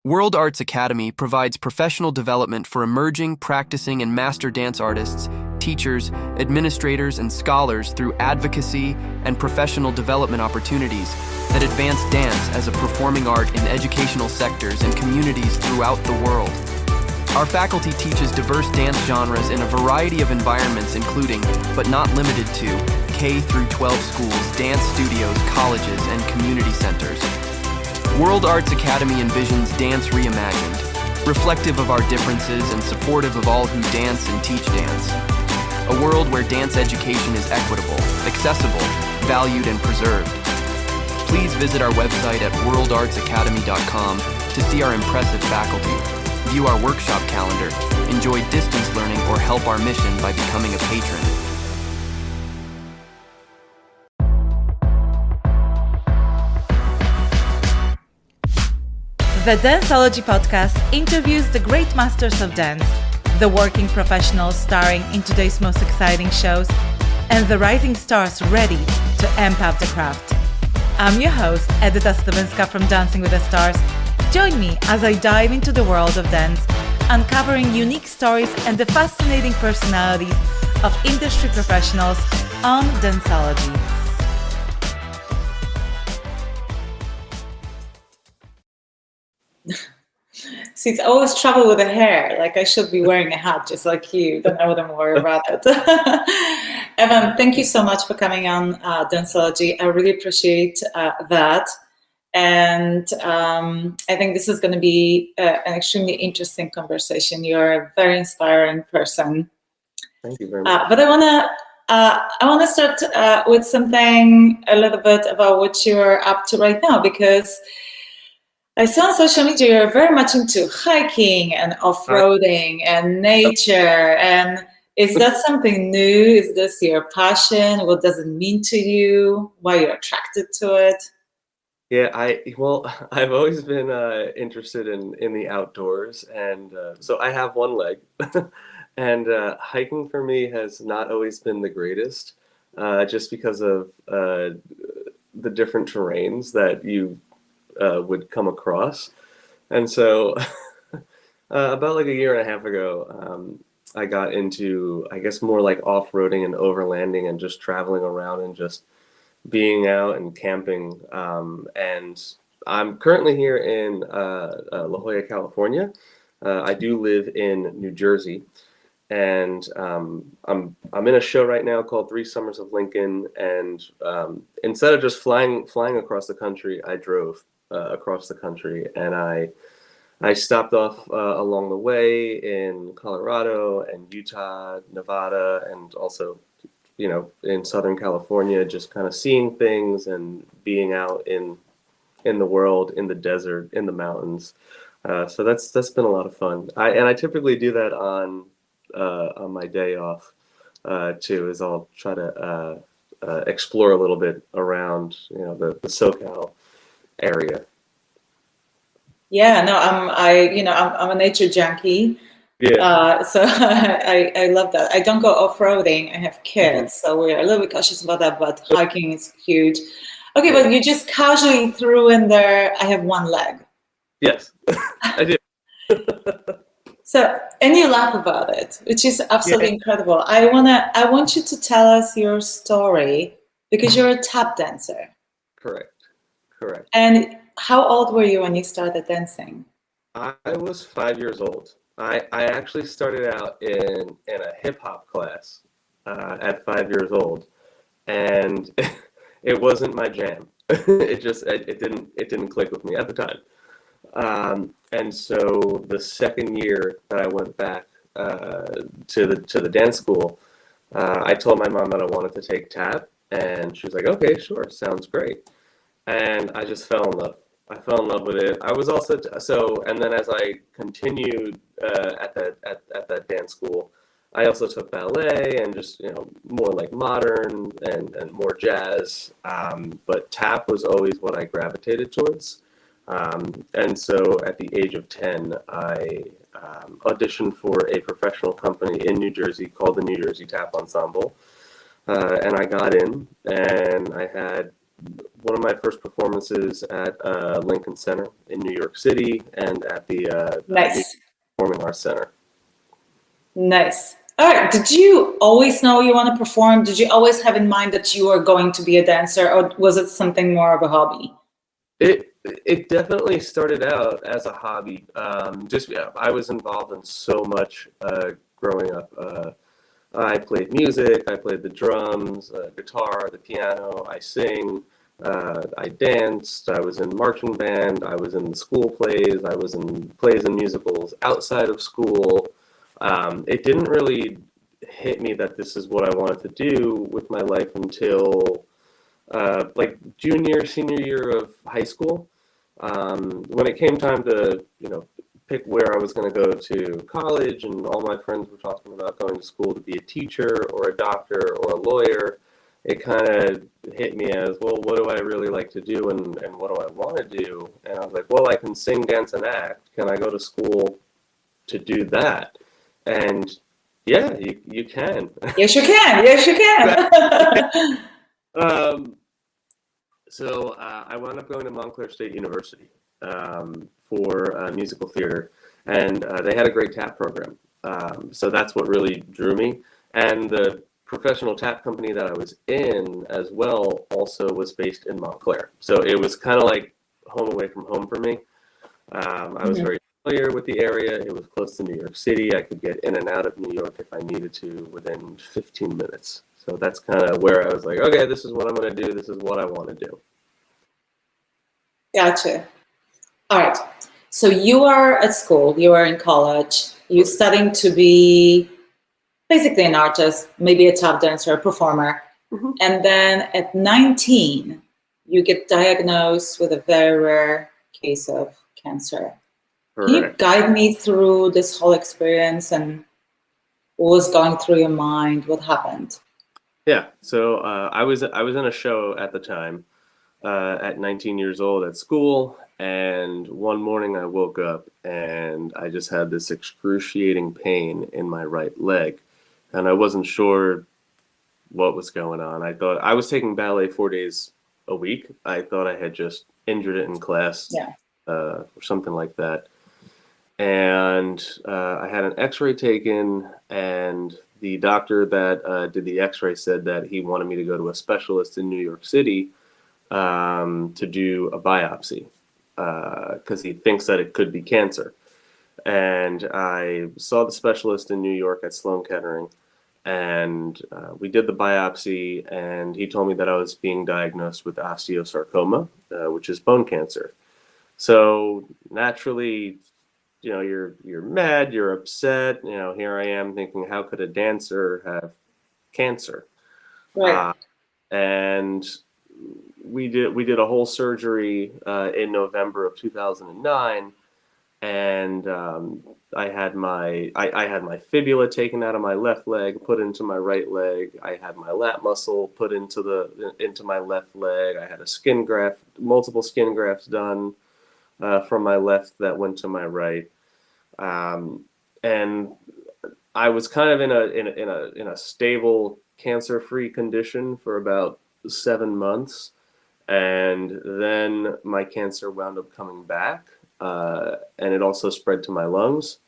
World Arts Academy provides professional development for emerging, practicing, and master dance artists, teachers, administrators, and scholars through advocacy and professional development opportunities that advance dance as a performing art in educational sectors and communities throughout the world. Our faculty teaches diverse dance genres in a variety of environments including, but not limited to, K through 12 schools, dance studios, colleges, and community centers. World Arts Academy envisions dance reimagined, reflective of our differences and supportive of all who dance and teach dance. A world where dance education is equitable, accessible, valued, and preserved. Please visit our website at worldartsacademy.com to see our impressive faculty, view our workshop calendar, enjoy distance learning, or help our mission by becoming a patron. The Danceology podcast interviews the great masters of dance, the working professionals starring in today's most exciting shows, and the rising stars ready to amp up the craft. I'm your host, Edyta Stawinska from Dancing with the Stars. Join me as I dive into the world of dance, uncovering unique stories and the fascinating personalities of industry professionals on Danceology. See, it's always trouble with the hair. Like I should be wearing a hat just like you, then I wouldn't worry about it. Evan, thank you so much for coming on Danceology. I really appreciate that. And I think this is going to be an extremely interesting conversation. You're a very inspiring person. Thank you very much. But I want to start with something a little bit about what you're up to right now, because I saw on social media you're very much into hiking and off-roading and nature. And is that something new? Is this your passion? What does it mean to you? Why you're attracted to it? Yeah, I've always been interested in the outdoors, and so I have one leg, and hiking for me has not always been the greatest, just because of the different terrains that you would come across. And so about like a year and a half ago, I got into, I guess, more like off-roading and overlanding and just traveling around and just being out and camping. And I'm currently here in La Jolla, California. I do live in New Jersey, and I'm in a show right now called 3 Summers of Lincoln. And instead of just flying across the country, I drove across the country, and I stopped off along the way in Colorado and Utah, Nevada, and also, you know, in Southern California, just kind of seeing things and being out in the world, in the desert, in the mountains. So that's been a lot of fun. I typically do that on my day off too, is I'll try to explore a little bit around, you know, the SoCal area. Yeah, no, I'm a nature junkie. Yeah. So I love that. I don't go off-roading. I have kids, so we're a little bit cautious about that, but hiking is huge. Okay, but you just casually threw in there, I have one leg. Yes, I do. So, and you laugh about it, which is absolutely incredible. I want you to tell us your story, because you're a tap dancer. Correct. And how old were you when you started dancing? I was 5 years old. I actually started out in a hip hop class at 5 years old, and it wasn't my jam. it didn't click with me at the time. And so the second year that I went back to the dance school, I told my mom that I wanted to take tap, and she was like, "Okay, sure, sounds great." And I just fell in love. I fell in love with it. I was also and then as I continued at that dance school, I also took ballet and just, you know, more like modern and more jazz. But tap was always what I gravitated towards. And so at the age of 10, I auditioned for a professional company in New Jersey called the Jersey Tap Ensemble. And I got in, and I had one of my first performances at Lincoln Center in New York City and at the Nice. Performing Arts Center. Nice. All right. Did you always know you want to perform? Did you always have in mind that you were going to be a dancer, or was it something more of a hobby? It definitely started out as a hobby. I was involved in so much growing up. I played music, I played the drums, guitar, the piano, I sing, I danced, I was in marching band, I was in the school plays, I was in plays and musicals outside of school. It didn't really hit me that this is what I wanted to do with my life until like junior, senior year of high school. When it came time to, pick where I was going to go to college, and all my friends were talking about going to school to be a teacher or a doctor or a lawyer, it kind of hit me as, well, what do I really like to do, and what do I want to do? And I was like, well, I can sing, dance, and act. Can I go to school to do that? And yeah, you can. Yes, you can. Yes, you can. So I wound up going to Montclair State University for musical theater, and they had a great tap program. So that's what really drew me. And the professional tap company that I was in as well also was based in Montclair. So it was kind of like home away from home for me. I was very familiar with the area. It was close to New York City. I could get in and out of New York if I needed to within 15 minutes. So that's kind of where I was like, okay, this is what I'm going to do. This is what I want to do. Gotcha. All right. So you are at school, you are in college, you're studying to be basically an artist, maybe a tap dancer, a performer. Mm-hmm. And then at 19, you get diagnosed with a very rare case of cancer. Correct. Can you guide me through this whole experience and what was going through your mind? What happened? Yeah. So I was in a show at the time at 19 years old at school. And one morning I woke up and I just had this excruciating pain in my right leg. And I wasn't sure what was going on. I thought I was taking ballet 4 days a week. I thought I had just injured it in class or something like that. And I had an x-ray taken, and the doctor that did the x-ray said that he wanted me to go to a specialist in New York City to do a biopsy because he thinks that it could be cancer. And I saw the specialist in New York at Sloan Kettering, and we did the biopsy, and he told me that I was being diagnosed with osteosarcoma, which is bone cancer. So naturally, you're mad, you're upset. Here I am thinking, how could a dancer have cancer? Right. And we did a whole surgery in November of 2009, and I had my fibula taken out of my left leg, put into my right leg. I had my lat muscle put into my left leg. I had multiple skin grafts done from my left that went to my right, and I was kind of in a stable cancer-free condition for about 7 months, and then my cancer wound up coming back, and it also spread to my lungs.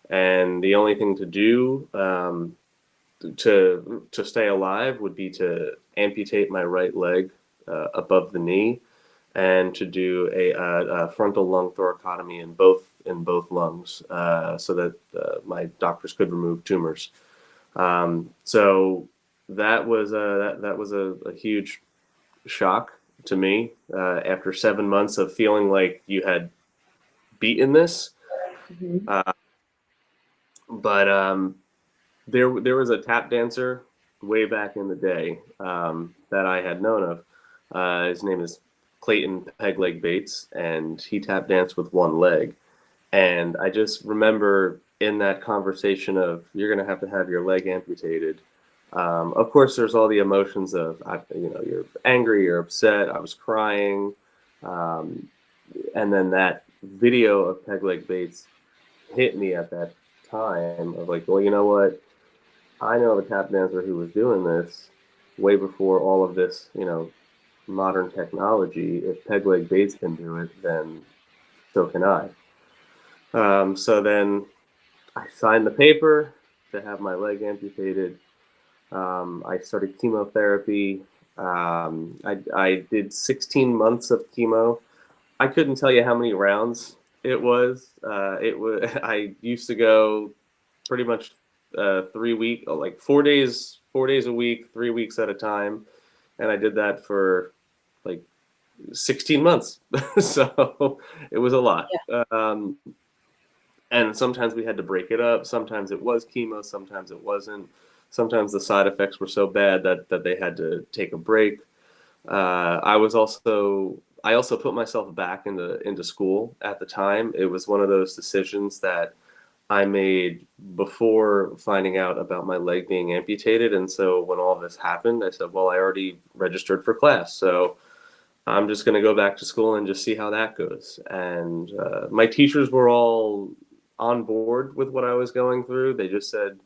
And the only thing to do to stay alive would be to amputate my right leg above the knee, and to do a frontal lung thoracotomy in both lungs, so that my doctors could remove tumors. So that was a huge shock to me after 7 months of feeling like you had beaten this. Mm-hmm. But there was a tap dancer way back in the day that I had known of. His name is Clayton Pegleg Bates, and he tap danced with one leg. And I just remember in that conversation of, you're going to have your leg amputated. Of course, there's all the emotions of, you're angry, you're upset. I was crying. And then that video of Pegleg Bates hit me at that time of like, well, you know what? I know the tap dancer who was doing this way before all of this, modern technology, if Peg Leg Bates can do it, then so can I. So then I signed the paper to have my leg amputated. I started chemotherapy. I did 16 months of chemo. I couldn't tell you how many rounds it was. I used to go pretty much 4 days a week, 3 weeks at a time, and I did that for like 16 months. So it was a lot. And sometimes we had to break it up. Sometimes it was chemo, sometimes it wasn't. Sometimes the side effects were so bad that they had to take a break. I also put myself back into school at the time. It was one of those decisions that I made before finding out about my leg being amputated. And so when all this happened, I said, well, I already registered for class, so I'm just going to go back to school and just see how that goes. And my teachers were all on board with what I was going through. They just said,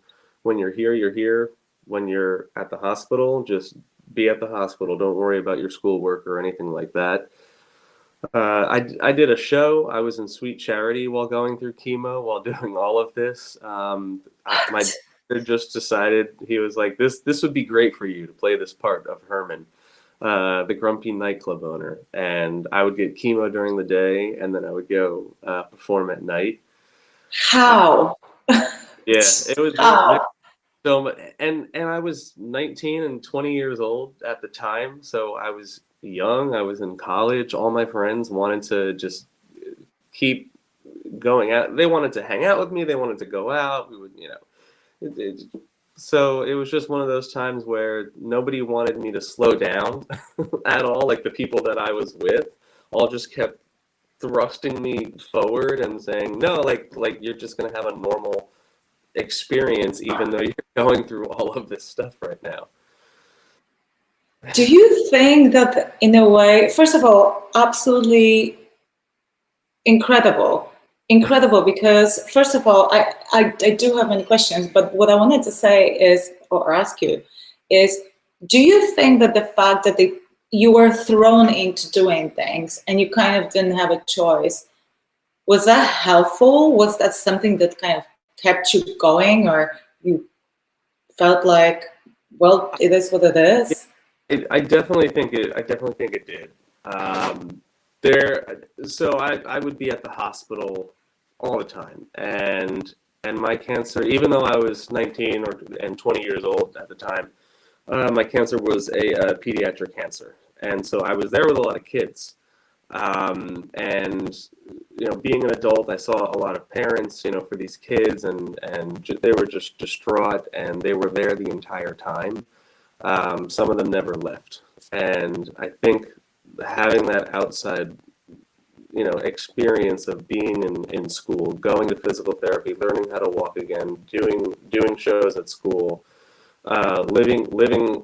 when you're here, you're here. When you're at the hospital, just be at the hospital. Don't worry about your schoolwork or anything like that. I did a show. I was in Sweet Charity while going through chemo, while doing all of this. My dad just decided, he was like, this would be great for you to play this part of Herman, the grumpy nightclub owner. And I would get chemo during the day, and then I would go perform at night. How? Yeah, it was How? so, and I was 19 and 20 years old at the time, so I was young. I was in college. All my friends wanted to just keep going out. They wanted to hang out with me. They wanted to go out. We would, so it was just one of those times where nobody wanted me to slow down at all. Like the people that I was with all just kept thrusting me forward and saying, no, like you're just going to have a normal experience, even though you're going through all of this stuff right now. Do you think that, in a way, first of all, absolutely incredible, because first of all, I do have many questions, but what I wanted to say is, or ask you, is, do you think that the fact that you were thrown into doing things and you kind of didn't have a choice, was that helpful? Was that something that kind of kept you going, or you felt like, well, it is what it is? I definitely think it did. So I would be at the hospital all the time, and my cancer, even though I was 19 and 20 years old at the time, my cancer was a pediatric cancer, and so I was there with a lot of kids. And being an adult, I saw a lot of parents, for these kids, and they were just distraught, and they were there the entire time. Some of them never left, and I think having that outside, experience of being in school, going to physical therapy, learning how to walk again, doing shows at school, living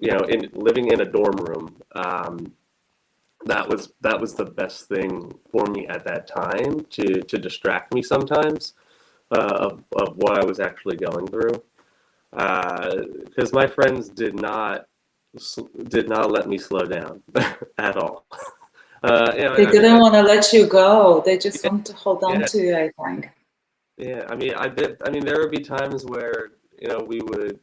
in a dorm room. That was the best thing for me at that time to distract me sometimes of what I was actually going through. Because my friends did not let me slow down at all. They didn't want to let you go. They just wanted to hold on to you, I think. Yeah, I mean, there would be times where we would,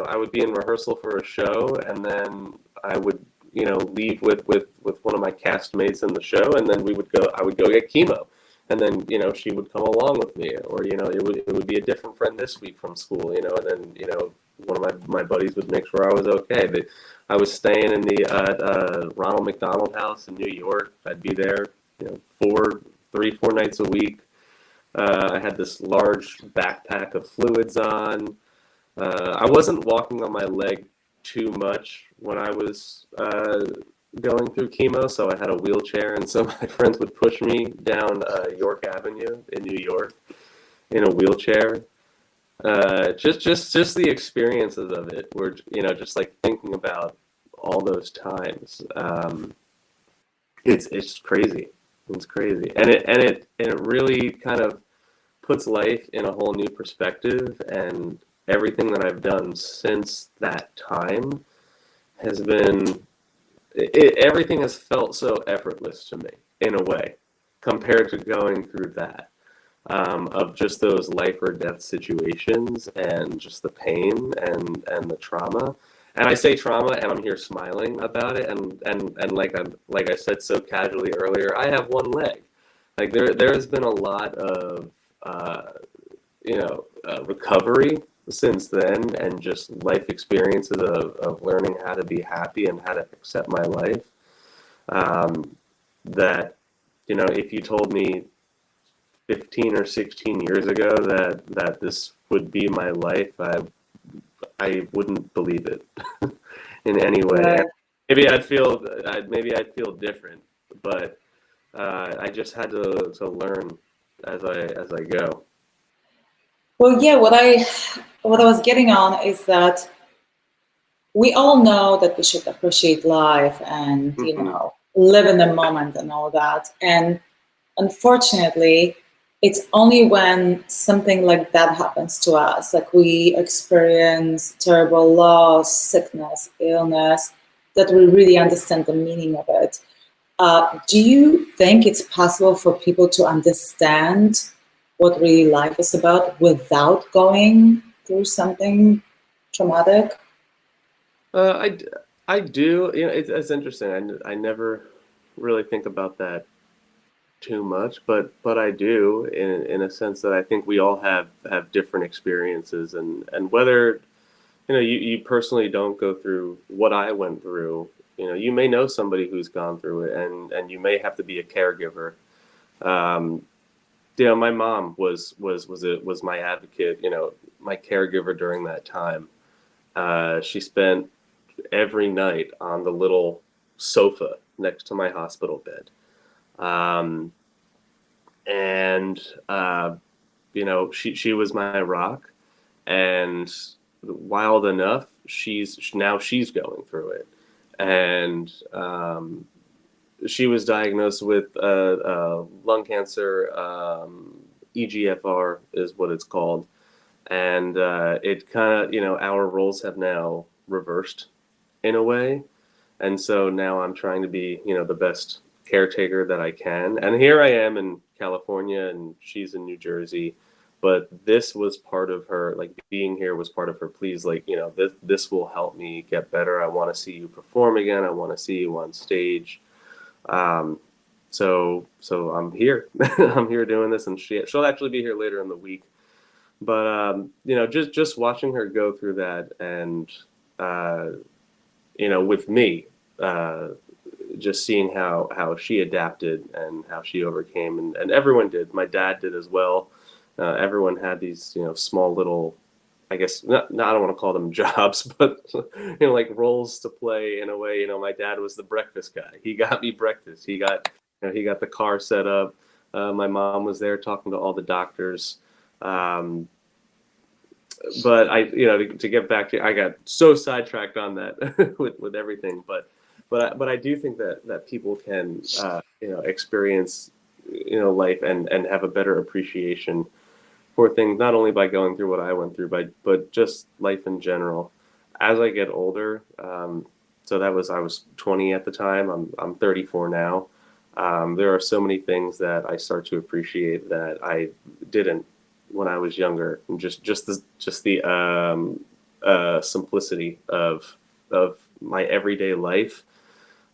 I would be in rehearsal for a show, and then I would leave with one of my castmates in the show, and then I would go get chemo. And then, she would come along with me, or, it would be a different friend this week from school, and then, one of my buddies would make sure I was okay. I was staying in the Ronald McDonald House in New York. I'd be there, 4 nights a week. I had this large backpack of fluids on. I wasn't walking on my leg too much when I was going through chemo, so I had a wheelchair, and so my friends would push me down York Avenue in New York in a wheelchair. Just the experiences of it were, just like thinking about all those times. It's crazy. It's crazy, and it really kind of puts life in a whole new perspective. And everything that I've done since that time has been everything has felt so effortless to me in a way compared to going through that. Of just those life or death situations and just the pain and the trauma. And I say trauma, and I'm here smiling about it. And like I said so casually earlier, I have one leg. Like there has been a lot of recovery since then, and just life experiences of learning how to be happy and how to accept my life. That if you told me 15 or 16 years ago that this would be my life, I wouldn't believe it in any way. Right. Maybe I'd feel different, but I just had to learn as I go. Well, yeah, what I was getting on is that we all know that we should appreciate life and live in the moment and all that. And unfortunately, it's only when something like that happens to us, like we experience terrible loss, sickness, illness, that we really understand the meaning of it. Do you think it's possible for people to understand what really life is about without going through something traumatic? I do. It's interesting. I never really think about that too much, but I do in a sense that I think we all have different experiences, and whether you personally don't go through what I went through, you may know somebody who's gone through it, and you may have to be a caregiver. My mom was my advocate, my caregiver during that time. She spent every night on the little sofa next to my hospital bed. She was my rock, and wild enough, she's going through it, and she was diagnosed with lung cancer. EGFR is what it's called, and it kind of our roles have now reversed in a way, and so now I'm trying to be the best caretaker that I can. And here I am in California and she's in New Jersey, but this was part of her, like being here was part of her pleas, like, this will help me get better. I want to see you perform again. I want to see you on stage. So I'm here. I'm here doing this, and she'll actually be here later in the week. But just watching her go through that, and with me, just seeing how she adapted and how she overcame, and everyone did. My dad did as well. Everyone had these small little, I guess not, I don't want to call them jobs, but like roles to play in a way. My dad was the breakfast guy. He got me breakfast. He got the car set up. My mom was there talking to all the doctors. But to get back to, I got so sidetracked on that with everything. But I do think that people can experience life and have a better appreciation for things, not only by going through what I went through, but just life in general. As I get older, so I was 20 at the time. I'm 34 now. There are so many things that I start to appreciate that I didn't when I was younger, and just the simplicity of my everyday life.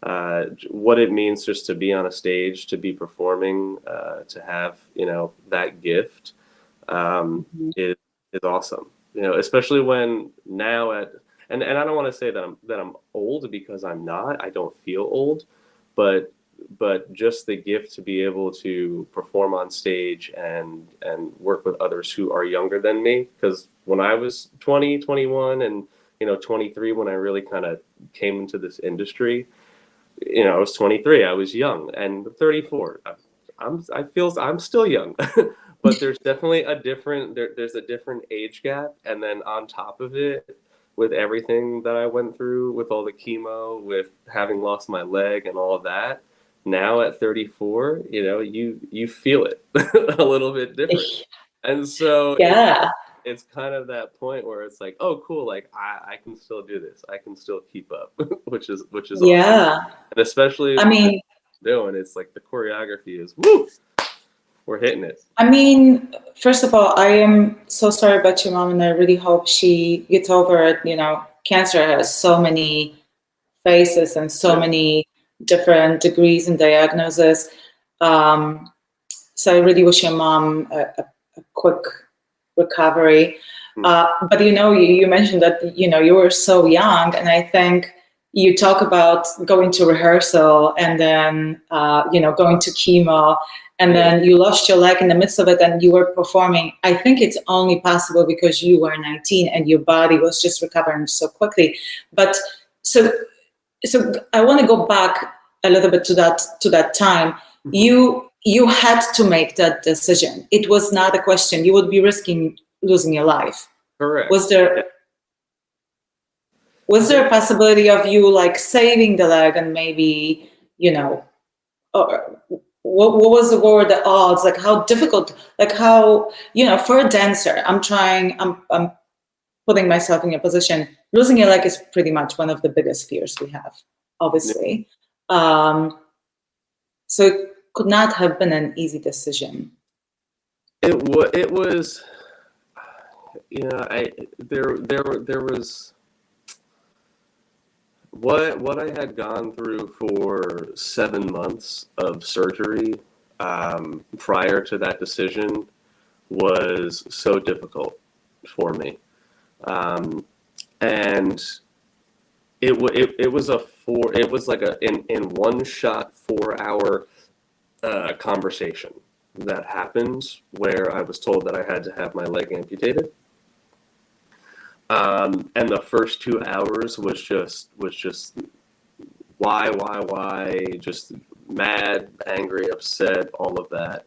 What it means just to be on a stage, to be performing, to have that gift is awesome. Especially when now and I don't want to say that I'm old, because I'm not. I don't feel old, but just the gift to be able to perform on stage and work with others who are younger than me. Because when I was 20, 21, and 23, when I really kind of came into this industry, I was 23. I was young, and 34. I'm still young, but there's definitely there's a different age gap. And then on top of it, with everything that I went through, with all the chemo, with having lost my leg and all of that, now at 34, you feel it a little bit different. And so Yeah. it's kind of that point where it's like, oh, cool, like I can still do this. I can still keep up, which is awesome. Yeah. And especially I mean, doing it's like the choreography is woo, we're hitting it. I mean, first of all, I am so sorry about your mom, and I really hope she gets over it. You know, cancer has so many faces and so many different degrees and diagnoses. So I really wish your mom a quick recovery. But you mentioned that you were so young, and I think you talk about going to rehearsal and then going to chemo, and then you lost your leg in the midst of it, and you were performing. I think it's only possible because you were 19 and your body was just recovering so quickly. But so I want to go back a little bit to that time. You had to make that decision. It was not a question. You would be risking losing your life. Correct. Was there a possibility of you like saving the leg and maybe, or what were the odds? Like how difficult, like how, for a dancer, I'm putting myself in your position. Losing your leg is pretty much one of the biggest fears we have, obviously. So it could not have been an easy decision. It was, there was what I had gone through for 7 months of surgery prior to that decision was so difficult for me, and it was like in one shot 4-hour conversation that happened where I was told that I had to have my leg amputated. And the first 2 hours was just why, just mad, angry, upset, all of that.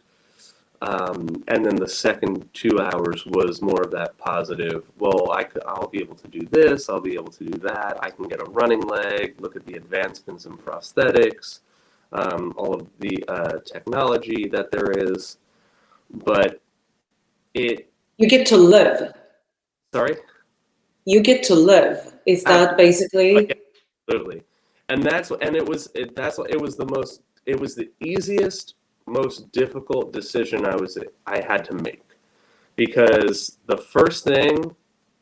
And then the second 2 hours was more of that positive, well, I'll be able to do this, I'll be able to do that, I can get a running leg, look at the advancements in prosthetics, all of the technology that there is, but you get to live. Sorry? You get to live. Is that basically? Absolutely. And it was the easiest, most difficult decision I had to make, because the first thing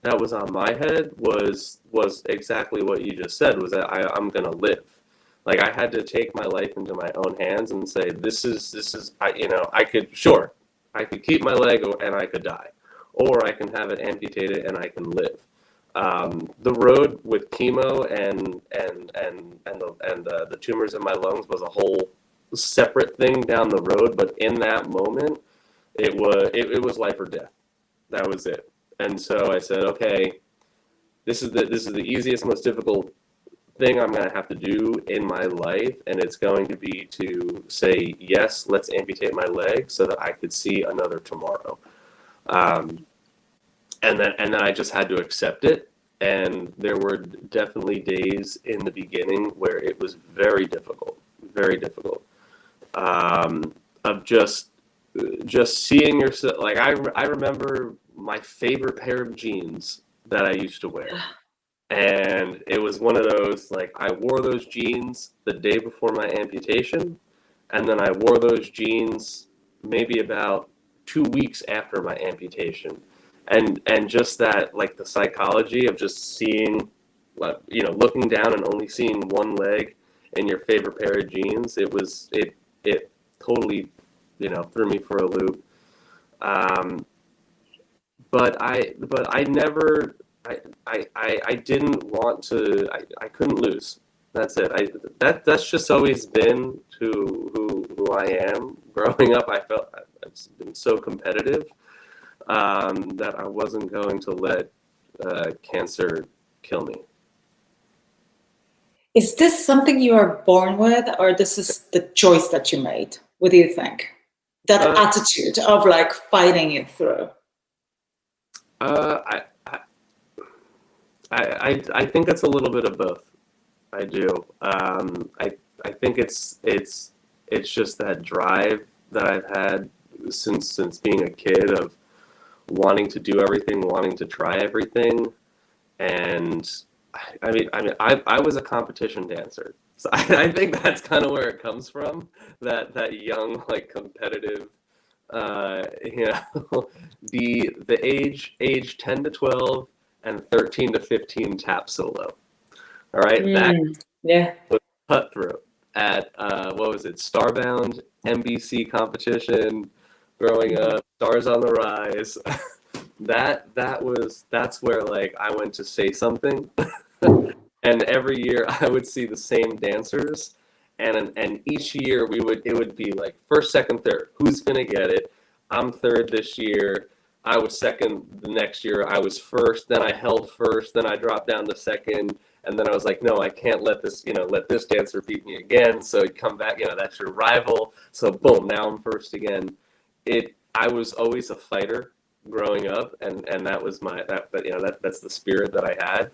that was on my head was exactly what you just said, was that I'm gonna live. Like I had to take my life into my own hands and say, this is I could keep my leg and I could die, or I can have it amputated and I can live. The road with chemo and the tumors in my lungs was a whole separate thing down the road, but in that moment, it was life or death. That was it. And so I said, okay, this is the easiest, most difficult thing I'm going to have to do in my life, and it's going to be to say, yes, let's amputate my leg so that I could see another tomorrow. And then I just had to accept it. And there were definitely days in the beginning where it was very difficult, of just seeing yourself. Like I remember my favorite pair of jeans that I used to wear. And it was one of those, like, I wore those jeans the day before my amputation, and then I wore those jeans maybe about 2 weeks after my amputation. And just that, like, the psychology of just seeing, looking down and only seeing one leg in your favorite pair of jeans, it totally, threw me for a loop. But I never, I didn't want to, I couldn't lose. That's it. That's just always been who I am. Growing up, I felt I've been so competitive that I wasn't going to let cancer kill me. Is this something you are born with, or this is the choice that you made? What do you think? That attitude of like fighting it through. I think it's a little bit of both. I do. I think it's just that drive that I've had since being a kid of wanting to do everything, wanting to try everything. And I was a competition dancer. So I think that's kind of where it comes from, that young, like, competitive, you know, the age 10 to 12 and 13 to 15 tap solo. All right, that Yeah. was cutthroat at what was it, Starbound, NBC competition, growing up, Stars on the Rise. That's where, like, I went to say something. And every year I would see the same dancers, and each year it would be like first, second, third. Who's gonna get it? I'm third this year. I was second the next year. I was first. Then I held first. Then I dropped down to second. And then I was like, no, I can't let this dancer beat me again. So you come back, that's your rival. So boom, now I'm first again. I was always a fighter growing up, and that was that's the spirit that I had.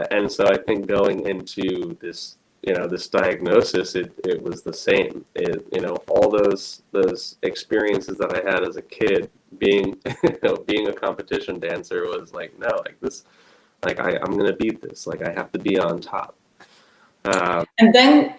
And so I think going into this, this diagnosis, it was the same. All those experiences that I had as a kid, being a competition dancer, was like, no, like this, like I'm gonna beat this. Like I have to be on top. And then,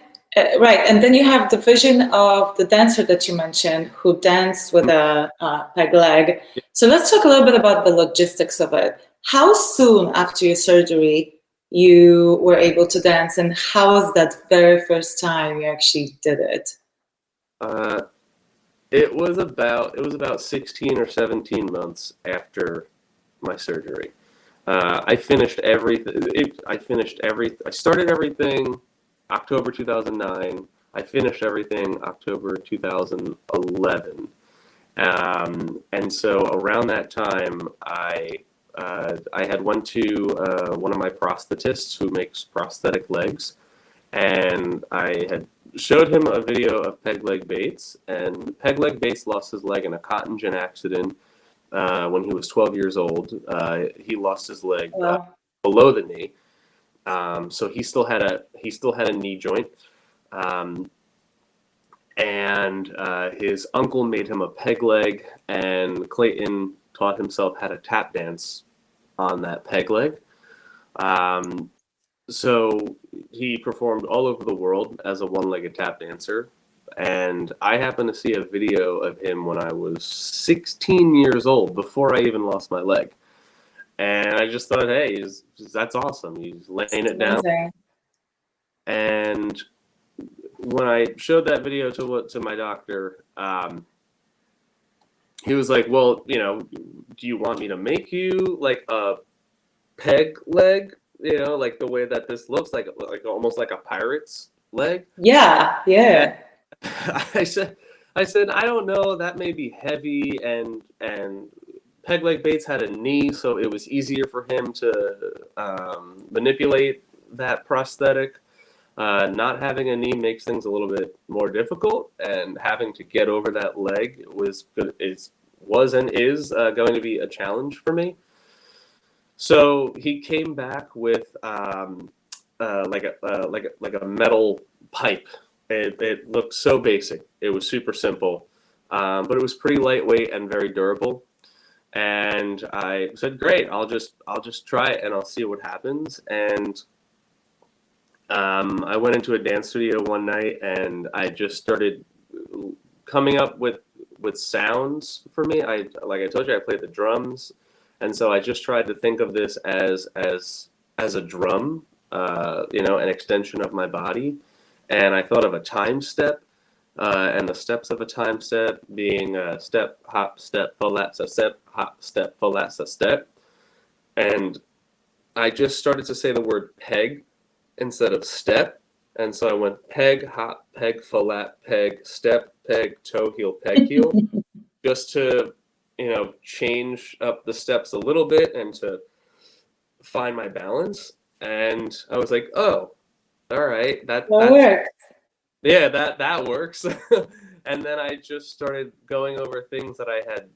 right, and then you have the vision of the dancer that you mentioned who danced with a peg leg. So let's talk a little bit about the logistics of it. How soon after your surgery you were able to dance, and how was that very first time you actually did it? It was about 16 or 17 months after my surgery. I finished everything. I started everything October 2009. I finished everything October 2011. And so around that time, I had went to one of my prosthetists who makes prosthetic legs, and I had showed him a video of Peg Leg Bates, and Peg Leg Bates lost his leg in a cotton gin accident when he was 12 years old. He lost his leg below the knee, so he still had a knee joint, and his uncle made him a peg leg, and Clayton taught himself how to tap dance on that peg leg. So he performed all over the world as a one-legged tap dancer. And I happened to see a video of him when I was 16 years old, before I even lost my leg. And I just thought, hey, that's awesome. He's laying it down. And when I showed that video to my doctor, he was like, well, do you want me to make you like a peg leg? Like the way that this looks like almost like a pirate's leg. Yeah. I said, I don't know. That may be heavy, and Peg Leg Bates had a knee, so it was easier for him to manipulate that prosthetic. Not having a knee makes things a little bit more difficult, and having to get over that leg was and is going to be a challenge for me. So he came back with like a metal pipe. It looked so basic. It was super simple, but it was pretty lightweight and very durable. And I said, great, I'll just try it and I'll see what happens. And I went into a dance studio one night, and I just started coming up with sounds for me. Like I told you, I played the drums. And so I just tried to think of this as a drum, an extension of my body. And I thought of a time step, and the steps of a time step being step, hop, step, falatsa, step, hop, step, falatsa, step. And I just started to say the word peg instead of step. And so I went peg, hop, peg, falat, peg, step, peg, toe, heel, peg, heel, just to change up the steps a little bit and to find my balance. And I was like, oh, all right, that works. Yeah, that works. And then I just started going over things that I had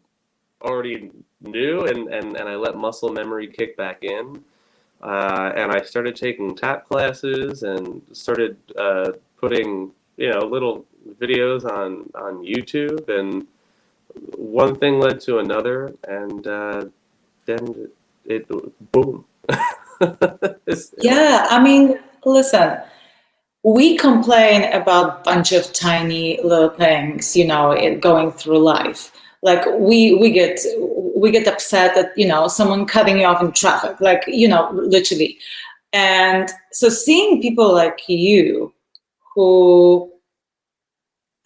already knew, and I let muscle memory kick back in. And I started taking tap classes and started putting little videos on YouTube, and one thing led to another, and then it boom. Yeah, I mean, listen, we complain about a bunch of tiny little things, going through life. Like we get upset at, someone cutting you off in traffic, like, literally. And so seeing people like you who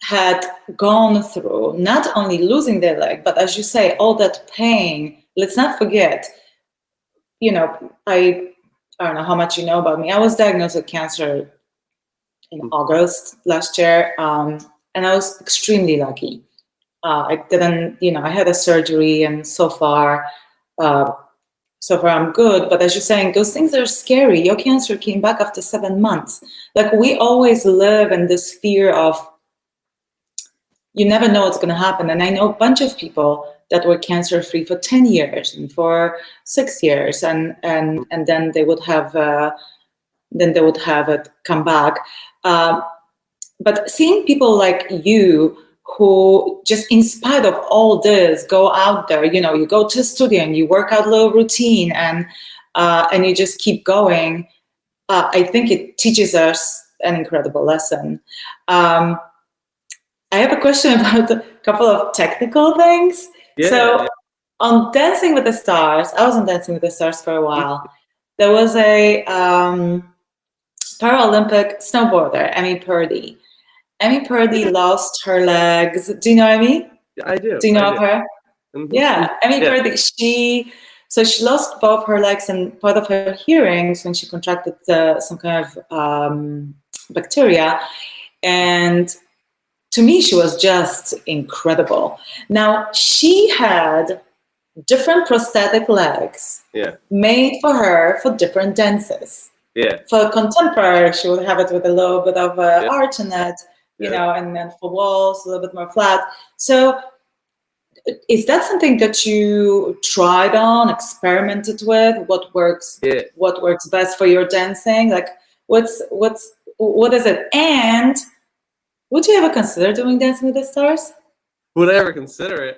had gone through not only losing their leg, but as you say, all that pain, let's not forget, I don't know how much you know about me. I was diagnosed with cancer in August last year, and I was extremely lucky. I didn't, I had a surgery, and so far I'm good. But as you're saying, those things are scary. Your cancer came back after 7 months. Like, we always live in this fear of, you never know what's going to happen. And I know a bunch of people that were cancer free for 10 years and for 6 years, and then they would have it come back. But seeing people like you who just, in spite of all this, go out there, you go to the studio and you work out a little routine, and you just keep going. I think it teaches us an incredible lesson. I have a question about a couple of technical things. Yeah, So yeah. on Dancing with the Stars, I was on Dancing with the Stars for a while. There was a Paralympic snowboarder, Amy Purdy. Amy Purdy lost her legs. Do you know Amy? I do. Do you know of her? Mhm. Yeah, Amy Yeah. Purdy. She lost both her legs and part of her hearings when she contracted some kind of bacteria. And to me, she was just incredible. Now, she had different prosthetic legs made for her for different dances. Yeah. For contemporary, she would have it with a little bit of arch in it, and then for waltz, a little bit more flat. So is that something that you tried on, experimented with? What works best for your dancing? Like, what is it? And would you ever consider doing Dancing with the Stars? Would I ever consider it?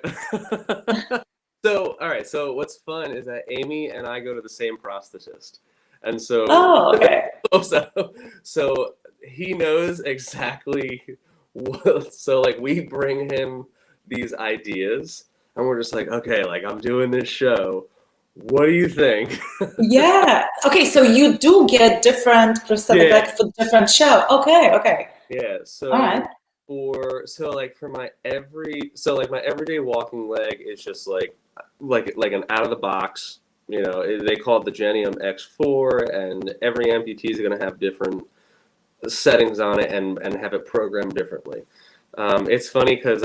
So, all right. So what's fun is that Amy and I go to the same prosthetist. And so, okay. so he knows exactly what, so like we bring him these ideas and we're just like, okay, like I'm doing this show. What do you think? Yeah. Okay. So you do get different prosthetic legs for different show. Okay. Yeah. So all right. for my everyday walking leg is just like an out of the box. They call it the Genium X4, and every amputee is going to have different settings on it and have it programmed differently. It's funny because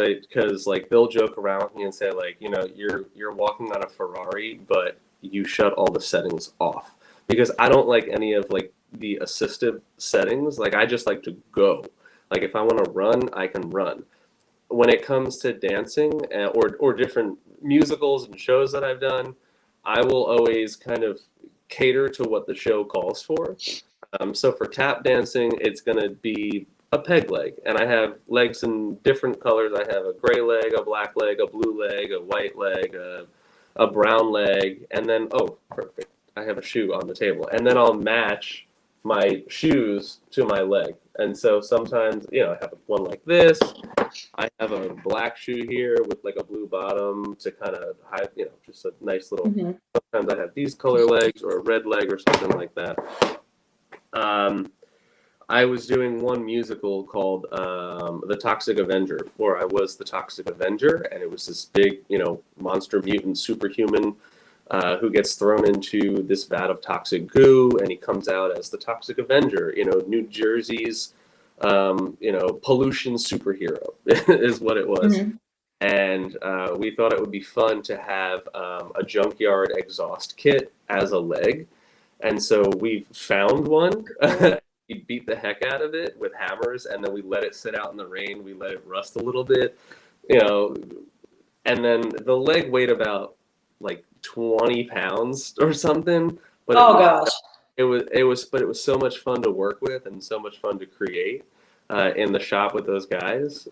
like they'll joke around with me and say like, you're walking on a Ferrari, but you shut all the settings off, because I don't like any of like the assistive settings. Like I just like to go. Like if I want to run, I can run. When it comes to dancing or different musicals and shows that I've done, I will always kind of cater to what the show calls for. So for tap dancing, it's going to be a peg leg. And I have legs in different colors. I have a gray leg, a black leg, a blue leg, a white leg, a brown leg. And then, oh, perfect, I have a shoe on the table. And then I'll match my shoes to my leg. And so sometimes, I have one like this. I have a black shoe here with like a blue bottom to kind of hide, just a nice little. Sometimes I have these color legs or a red leg or something like that. I was doing one musical called The Toxic Avenger, where I was the Toxic Avenger, and it was this big, monster mutant superhuman who gets thrown into this vat of toxic goo, and he comes out as the Toxic Avenger, New Jersey's, pollution superhero is what it was. And we thought it would be fun to have a junkyard exhaust kit as a leg. And so we found one. We beat the heck out of it with hammers, and then we let it sit out in the rain. We let it rust a little bit, and then the leg weighed about like 20 pounds or something. But gosh. It was so much fun to work with and so much fun to create in the shop with those guys.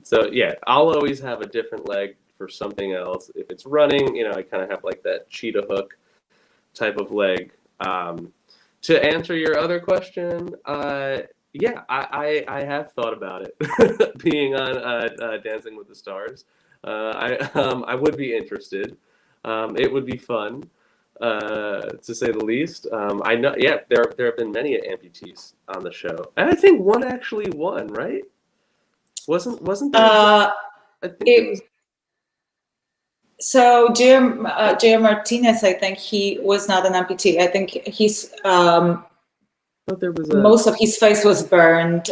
So yeah, I'll always have a different leg for something else. If it's running, I kind of have like that cheetah hook type of leg. To answer your other question, yeah, I have thought about it, being on Dancing with the Stars. I would be interested. It would be fun, to say the least. I know, yeah, there have been many amputees on the show, and I think one actually won, right? Wasn't there? I think it was. So Gio Martinez, I think he was not an amputee. I think he's There was most of his face was burned.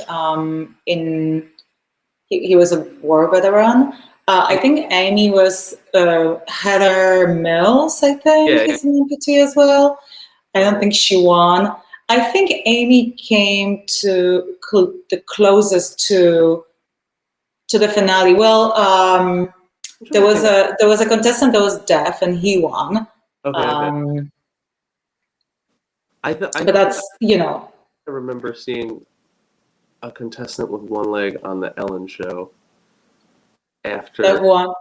He was a war veteran. I think Amy was Heather Mills. I think is an amputee as well. I don't think she won. I think Amy came to the closest to the finale. Well, there was a contestant that was deaf, and he won. Okay. But that's, I remember seeing a contestant with one leg on the Ellen show after that one.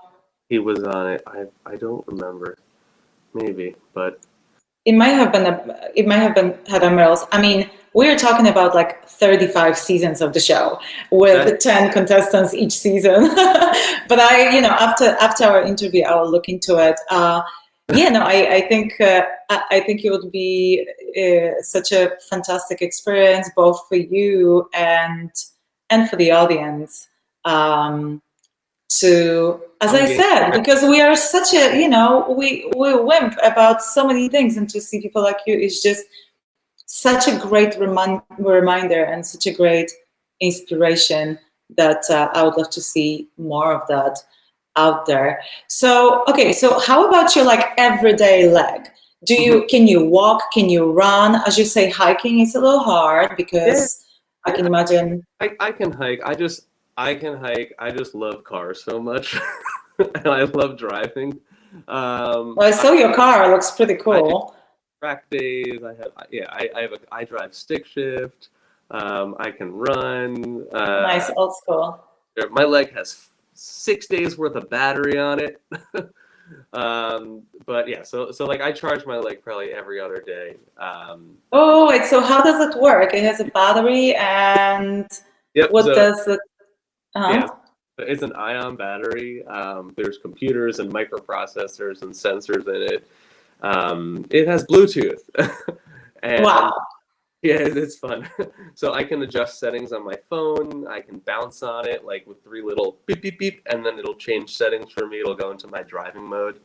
He was on it. I don't remember. Maybe, but it might have been Heather Mills. I mean, we're talking about like 35 seasons of the show with 10 contestants each season. But after our interview, I will look into it. I think it would be such a fantastic experience, both for you and for the audience. As I said, because we are such a, we wimp about so many things, and to see people like you is just such a great reminder and such a great inspiration that I would love to see more of that out there. So, okay, so how about your like everyday leg? Can you walk? Can you run? As you say, hiking is a little hard because I can imagine. I can hike. I can hike. I just love cars so much, and I love driving. Well, I saw your car. It looks pretty cool. Track days. I drive stick shift. I can run. Nice, old school. My leg has 6 days worth of battery on it. But yeah, so like I charge my leg probably every other day. So how does it work? It has a battery, and what does it? Yeah, it's an ion battery. There's computers and microprocessors and sensors in it. It has Bluetooth. And, wow. Yeah, it's fun. So I can adjust settings on my phone. I can bounce on it like with 3 little beep, beep, beep, and then it'll change settings for me. It'll go into my driving mode.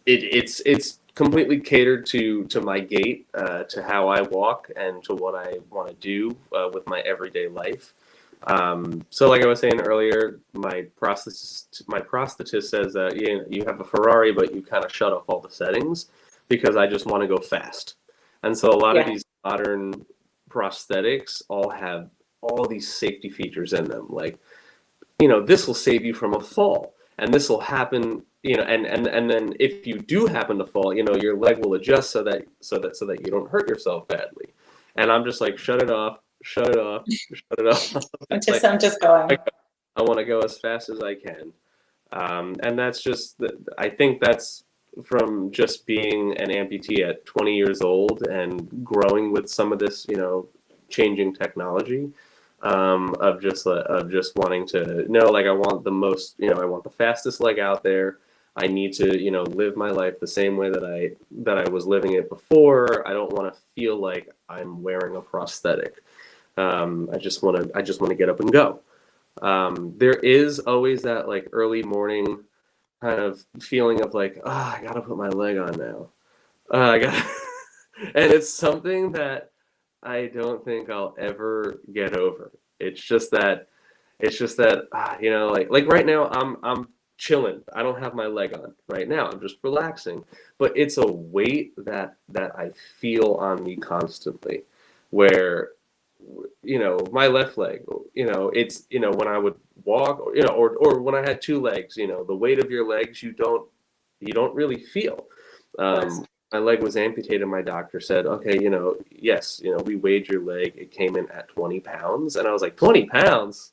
It's completely catered to my gait, to how I walk, and to what I want to do with my everyday life. So like I was saying earlier, my prosthetist says that you have a Ferrari, but you kind of shut off all the settings, because I just want to go fast. And so a lot of these modern prosthetics all have all these safety features in them. Like, this will save you from a fall, and this will happen, and then if you do happen to fall, your leg will adjust so that you don't hurt yourself badly. And I'm just like, shut it off. I'm just going. I want to go as fast as I can. And that's just, I think that's from just being an amputee at 20 years old and growing with some of this, changing technology, of just wanting to know, like, I want the most, I want the fastest leg out there. I need to, live my life the same way that I was living it before. I don't want to feel like I'm wearing a prosthetic. I just want to get up and go. There is always that like early morning kind of feeling of like, I gotta put my leg on now. And it's something that I don't think I'll ever get over. It's just that, like right now I'm chilling. I don't have my leg on right now. I'm just relaxing. But it's a weight that I feel on me constantly, where my left leg, it's, when I would walk, or when I had 2 legs, the weight of your legs, you don't really feel. My leg was amputated. My doctor said, okay, yes, we weighed your leg. It came in at 20 pounds. And I was like, 20 pounds?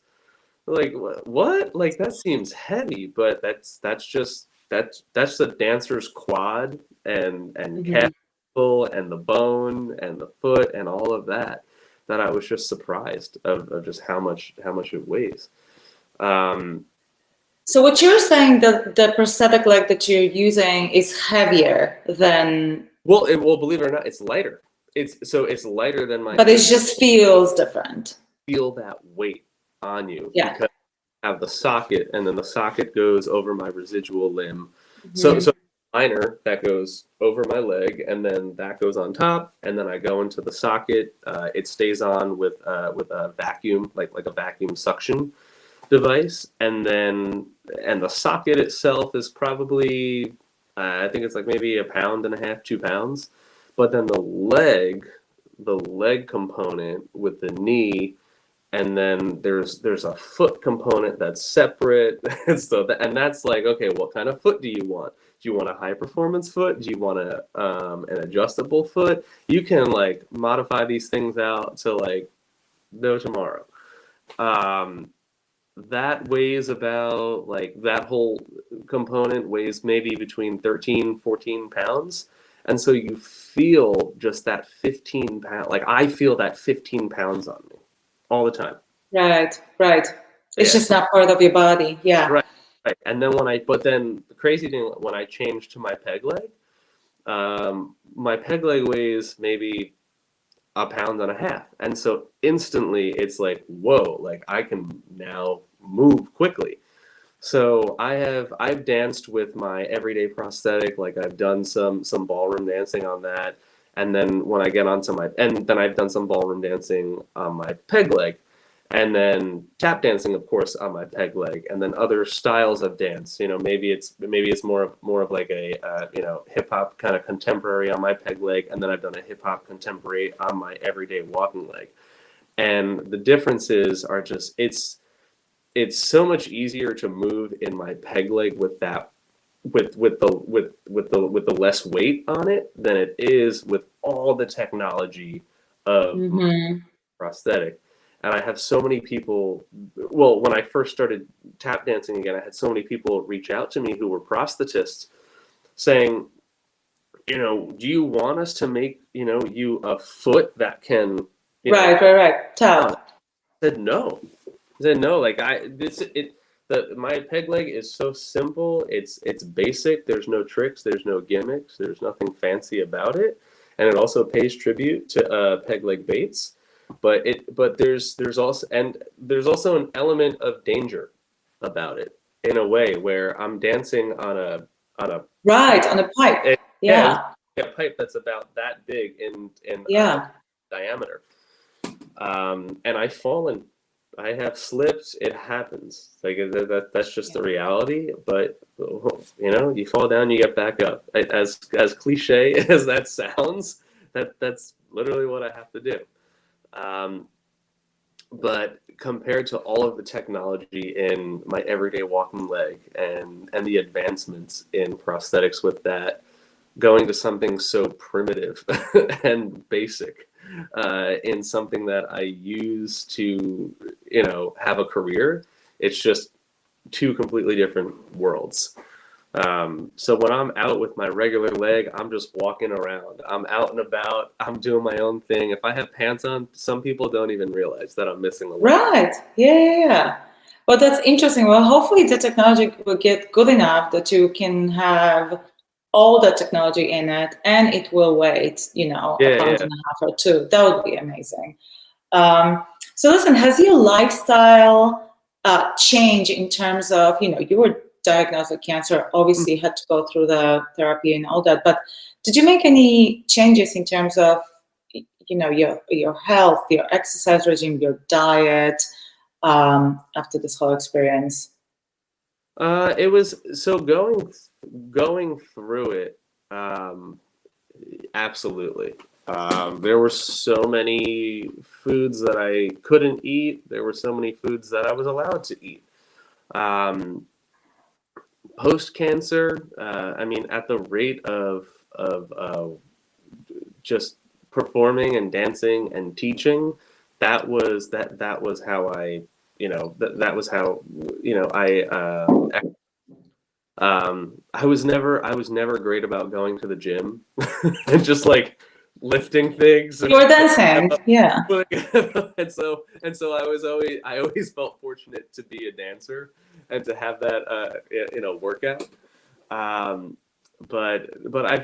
like what? Like that seems heavy, but that's the dancer's quad and calf and the bone and the foot and all of that I was just surprised of just how much it weighs. So what you're saying, the prosthetic leg that you're using is heavier than. Well, believe it or not, it's lighter. It's lighter than my. But it just feels different. Feel that weight on you. Yeah. Because I have the socket, and then the socket goes over my residual limb. So liner that goes over my leg, and then that goes on top, and then I go into the socket. It stays on with a vacuum, like a vacuum suction device, and the socket itself is probably I think it's like maybe 1.5 pounds, 2 pounds, but then the leg component with the knee, and then there's a foot component that's separate. And that's like, okay, what kind of foot do you want? Do you want a high performance foot? Do you want an adjustable foot? You can like modify these things out to like no tomorrow. That weighs about, like, that whole component weighs maybe between 13, 14 pounds. And so you feel just that 15 pound, like I feel that 15 pounds on me all the time. Right. It's just not part of your body. Yeah. Right. And then but then the crazy thing, when I changed to my peg leg weighs maybe 1.5 pounds. And so instantly it's like, whoa, like I can now move quickly. So I've danced with my everyday prosthetic, like I've done some ballroom dancing on that. And then when I get onto then I've done some ballroom dancing on my peg leg, and then tap dancing, of course, on my peg leg, and then other styles of dance. You know, maybe it's more of like a hip hop kind of contemporary on my peg leg, and then I've done a hip hop contemporary on my everyday walking leg. And the differences are just it's so much easier to move in my peg leg with that with the less weight on it than it is with all the technology of prosthetic. And I have so many people, well, when I first started tap dancing again, I had so many people reach out to me who were prosthetists saying, do you want us to make, you a foot that can, right. Tap. I said no. Like my peg leg is so simple. It's basic. There's no tricks. There's no gimmicks. There's nothing fancy about it. And it also pays tribute to Peg Leg Bates. But there's also an element of danger about it, in a way, where I'm dancing on a pipe. A pipe that's about that big in diameter. And I've fallen. I have slipped. It happens. Like that's just the reality. But you fall down, you get back up. As cliche as that sounds, that's literally what I have to do. But compared to all of the technology in my everyday walking leg and the advancements in prosthetics with that, going to something so primitive and basic in something that I use to, have a career, it's just two completely different worlds. So when I'm out with my regular leg, I'm just walking around. I'm out and about. I'm doing my own thing. If I have pants on, some people don't even realize that I'm missing a leg. Right. Yeah. Well, that's interesting. Well, hopefully the technology will get good enough that you can have all the technology in it, and it will weigh, a pound and a half or two. That would be amazing. So listen, has your lifestyle changed in terms of, you were diagnosed with cancer, obviously had to go through the therapy and all that, but did you make any changes in terms of your health, your exercise regime, your diet after this whole experience? It was so going through it, absolutely. There were so many foods that I couldn't eat. There were so many foods that I was allowed to eat. Post-cancer, at the rate of just performing and dancing and teaching, that was how I that was how, I was never great about going to the gym and just like lifting things. You were dancing, yeah. And so I always felt fortunate to be a dancer and to have that workout. But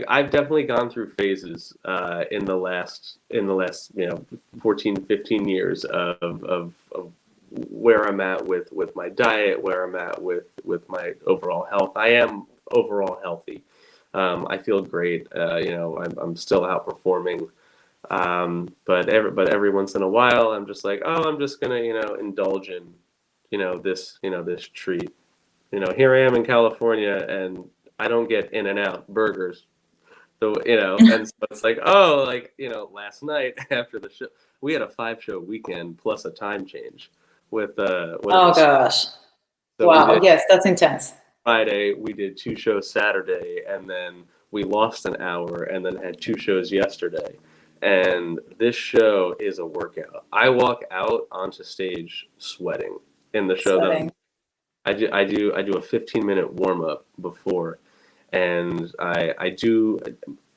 I've definitely gone through phases in the last 14, 15 years of where I'm at with my diet, where I'm at with my overall health. I am overall healthy. I feel great. I'm still outperforming. But every once in a while, I'm just like, oh, I'm just gonna indulge in this treat. Here I am in California, and I don't get In-N-Out burgers. So and so it's like, oh, last night after the show, we had a 5-show weekend plus a time change with Oh gosh. So wow. Yes, that's intense. Friday, we did 2 shows Saturday, and then we lost an hour, and then had 2 shows yesterday. And this show is a workout. I walk out onto stage sweating in the show. Sweating. I do a 15-minute warm up before, and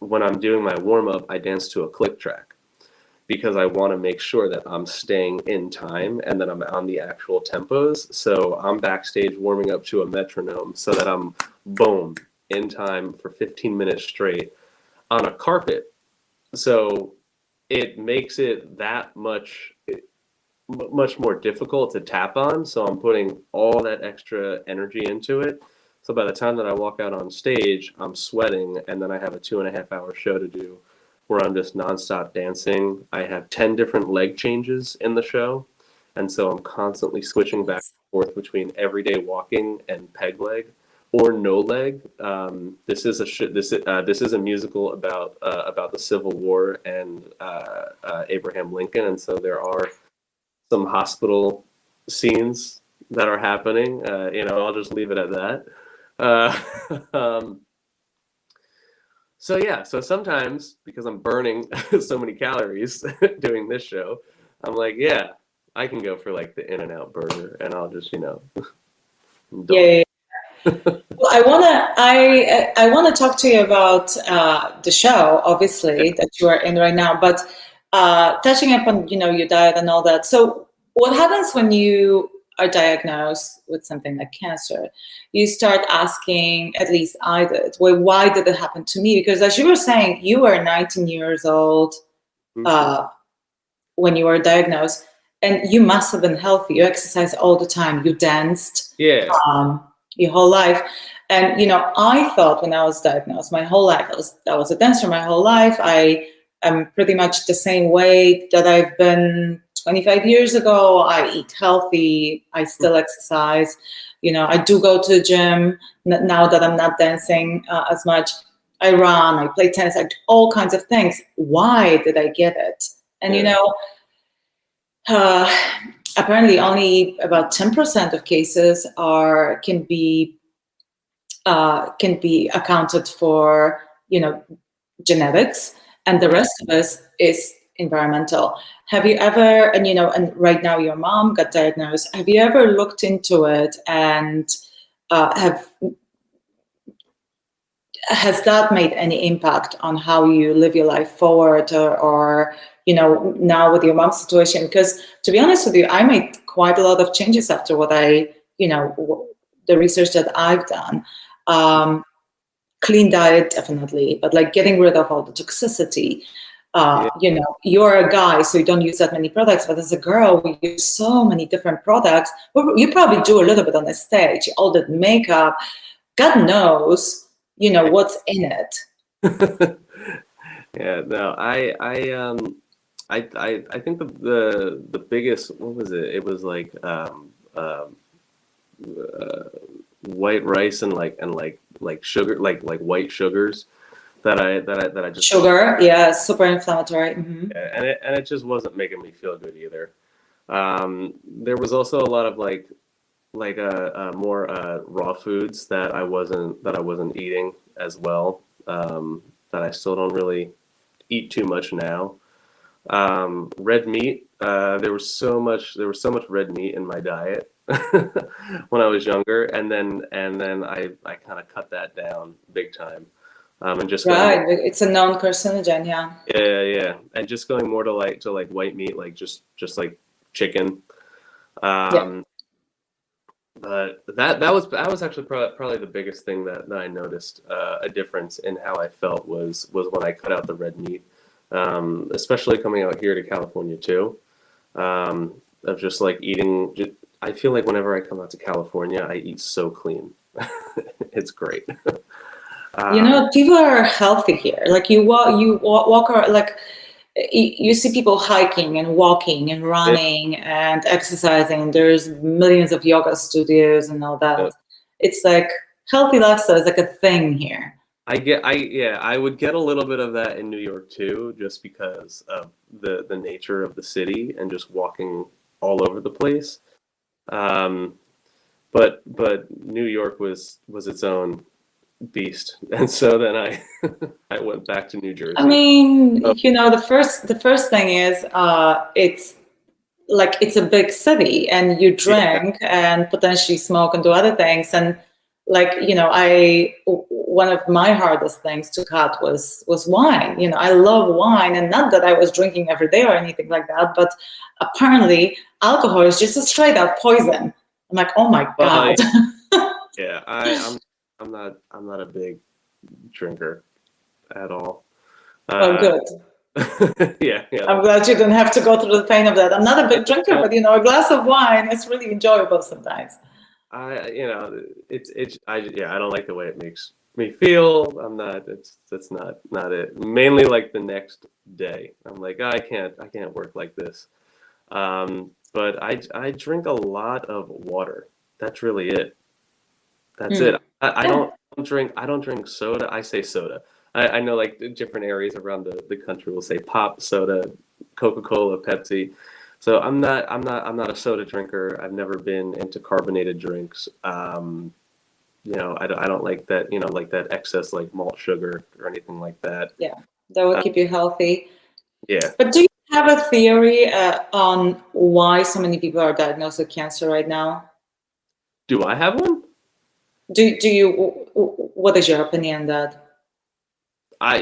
when I'm doing my warm up, I dance to a click track because I want to make sure that I'm staying in time and that I'm on the actual tempos. So I'm backstage warming up to a metronome so that I'm boom in time for 15 minutes straight on a carpet. So it makes it that much more difficult to tap on. So I'm putting all that extra energy into it. So by the time that I walk out on stage, I'm sweating, and then I have a 2.5-hour show to do where I'm just nonstop dancing. I have 10 different leg changes in the show. And so I'm constantly switching back and forth between everyday walking and peg leg or no leg. This is a musical about the Civil War and Abraham Lincoln, and so there are some hospital scenes that are happening. I'll just leave it at that. So sometimes, because I'm burning so many calories doing this show, I'm like, yeah, I can go for like the In-N-Out burger, and I'll just Yeah. Well, I wanna talk to you about the show, obviously, that you are in right now, but touching upon your diet and all that. So what happens when you are diagnosed with something like cancer? You start asking, at least I did, well, why did it happen to me? Because as you were saying, you were 19 years old when you were diagnosed, and you must have been healthy. You exercised all the time. You danced. Yeah. Your whole life. And I thought when I was diagnosed, my whole life, I was a dancer my whole life. I am pretty much the same weight that I've been 25 years ago. I eat healthy. I still exercise. I do go to the gym now that I'm not dancing as much. I run, I play tennis, I do all kinds of things. Why did I get it? And apparently only about 10% of cases can be accounted for, genetics, and the rest of us is environmental. Have you ever, and right now your mom got diagnosed, have you ever looked into it, and has that made any impact on how you live your life forward, or now with your mom's situation? Because to be honest with you, I made quite a lot of changes after what the research that I've done. Clean diet, definitely, but like getting rid of all the toxicity. You're a guy, so you don't use that many products, but as a girl, we use so many different products. You probably do a little bit on the stage, all that makeup. God knows, what's in it. Yeah, no, I think the biggest, what was it? It was like white rice and like sugar, like white sugars that I just sugar, yeah, super inflammatory. Mm-hmm. Yeah, and it just wasn't making me feel good either. There was also a lot of more raw foods that I wasn't eating as well, that I still don't really eat too much now. Red meat There was so much red meat in my diet when I was younger, and then I kind of cut that down big time, and just Right, it's a known carcinogen, yeah. yeah, and just going more to like white meat, like just like chicken. Yeah. But that was actually probably the biggest thing that I noticed a difference in how I felt was when I cut out the red meat, especially coming out here to California too, of just like eating. I feel like whenever I come out to California, I eat so clean. It's great. You know, people are healthy here. Like you walk around, like you see people hiking and walking and running and exercising. There's millions of yoga studios and all that. It's like healthy lifestyle is like a thing here. I would get a little bit of that in New York too, just because of the nature of the city and just walking all over the place. But New York was its own beast, and so then I I went back to New Jersey. I mean, you know, the first thing is it's like it's a big city, and you drink and potentially smoke and do other things, and like, you know, one of my hardest things to cut was wine. You know, I love wine, and not that I was drinking every day or anything like that, but apparently alcohol is just a straight up poison. I'm like, oh my God. Yeah, I'm not a big drinker at all. Oh, good. Yeah. I'm glad you didn't have to go through the pain of that. I'm not a big drinker, but you know, a glass of wine is really enjoyable sometimes. I don't like the way it makes me feel. That's not it. Mainly like the next day. I'm like, I can't work like this. But I drink a lot of water. That's really it. That's it. I don't drink soda. I say soda. I know like different areas around the country will say pop, soda, Coca-Cola, Pepsi. So I'm not a soda drinker. I've never been into carbonated drinks. You know, I don't like that, you know, like that excess like malt sugar or anything like that. Yeah, that will keep you healthy. Yeah. But do you have a theory on why so many people are diagnosed with cancer right now? Do I have one? Do you? What is your opinion on that? I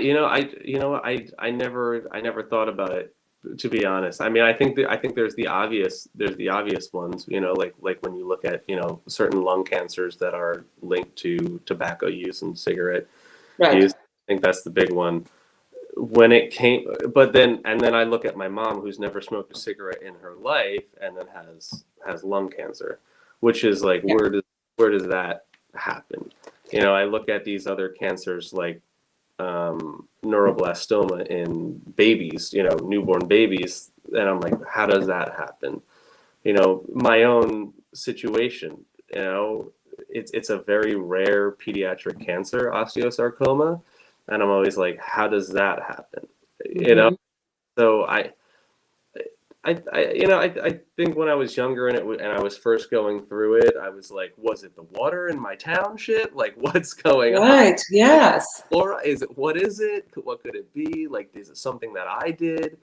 never thought about it, to be honest. I mean, I think there's the obvious ones, you know, like when you look at, you know, certain lung cancers that are linked to tobacco use and cigarette use. I think that's the big one. When it came, but then I look at my mom, who's never smoked a cigarette in her life and then has lung cancer, which is like, where does that happen? You know, I look at these other cancers like neuroblastoma in babies, you know, newborn babies, and I'm like, how does that happen? You know, my own situation, you know, it's a very rare pediatric cancer, osteosarcoma, and I'm always like, how does that happen? You know, so I think when I was younger and I was first going through it, I was like, was it the water in my township? Like, what's going on? Right. Yes. Or what is it? What could it be? Like, is it something that I did?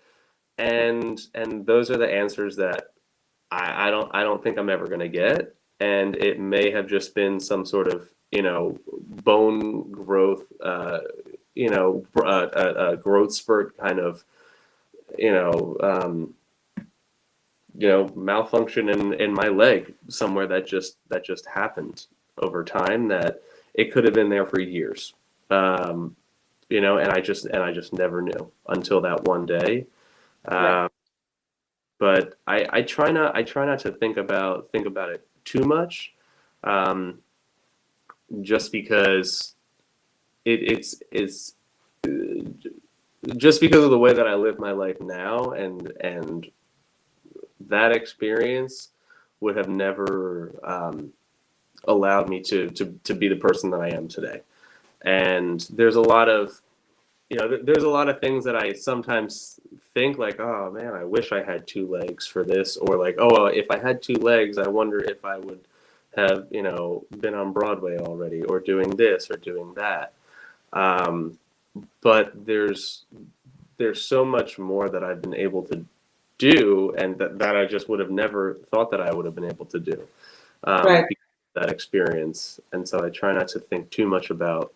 And those are the answers that I don't think I'm ever going to get. And it may have just been some sort of, you know, bone growth, growth spurt kind of, malfunction in my leg somewhere that just happened over time, that it could have been there for years, and I just never knew until that one day. Right. But I try not to think about it too much, just because it's just because of the way that I live my life now, and that experience would have never allowed me to be the person that I am today. And there's a lot of things that I sometimes think like, oh man, I wish I had two legs for this, or like, oh, if I had two legs, I wonder if I would have, been on Broadway already, or doing this or doing that. But there's so much more that I've been able do, and that I just would have never thought that I would have been able to do. Right. Because of that experience. And so I try not to think too much about,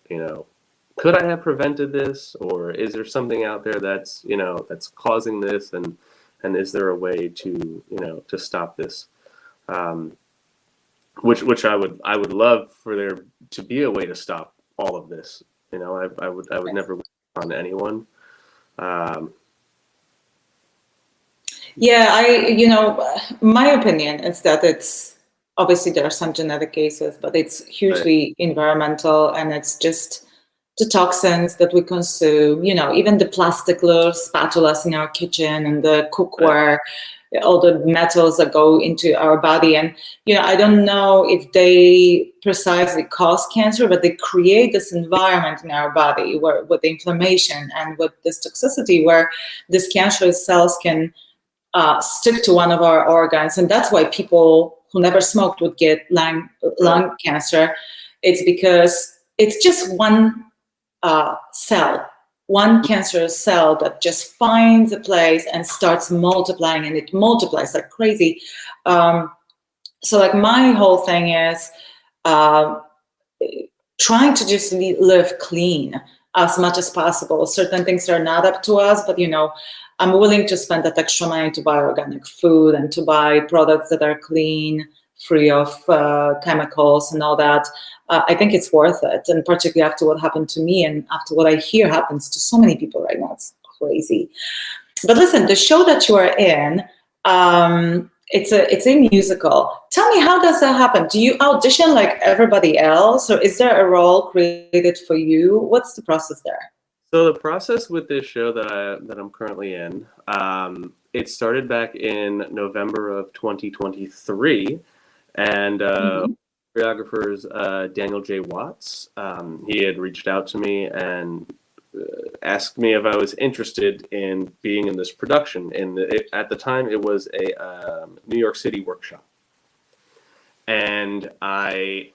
could I have prevented this, or is there something out there that's, that's causing this, and is there a way to, to stop this? Which I would love for there to be a way to stop all of this. I would never wish on anyone. My opinion is that it's obviously there are some genetic cases, but it's hugely environmental, and it's just the toxins that we consume, even the plastic little spatulas in our kitchen and the cookware, all the metals that go into our body. And, I don't know if they precisely cause cancer, but they create this environment in our body where with the inflammation and with this toxicity where these cancerous cells can stick to one of our organs. And that's why people who never smoked would get lung cancer. It's because it's just one cell, one cancerous cell that just finds a place and starts multiplying, and it multiplies like crazy. So like my whole thing is trying to just live clean as much as possible. Certain things are not up to us, but I'm willing to spend that extra money to buy organic food and to buy products that are clean, free of chemicals and all that. I think it's worth it, and particularly after what happened to me and after what I hear happens to so many people right now. It's crazy. But listen, the show that you are in, it's a musical. Tell me, how does that happen? Do you audition like everybody else, or is there a role created for you? What's the process there? So the process with this show that I'm currently in, it started back in November of 2023, and choreographer's Daniel J. Watts. He had reached out to me and asked me if I was interested in being in this production. At the time, it was a New York City workshop, and I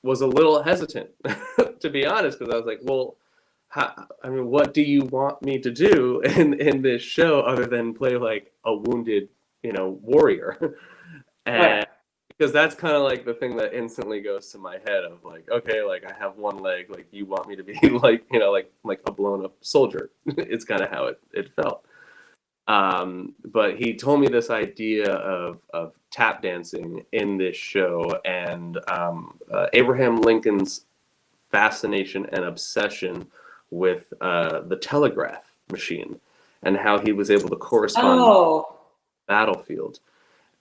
was a little hesitant, to be honest, because I was like, well, what do you want me to do in this show other than play like a wounded, warrior? And because that's kind of like the thing that instantly goes to my head of like, okay, like I have one leg, like you want me to be like, like a blown up soldier. It's kind of how it felt. But he told me this idea of tap dancing in this show, and Abraham Lincoln's fascination and obsession with the telegraph machine and how he was able to correspond with the battlefield.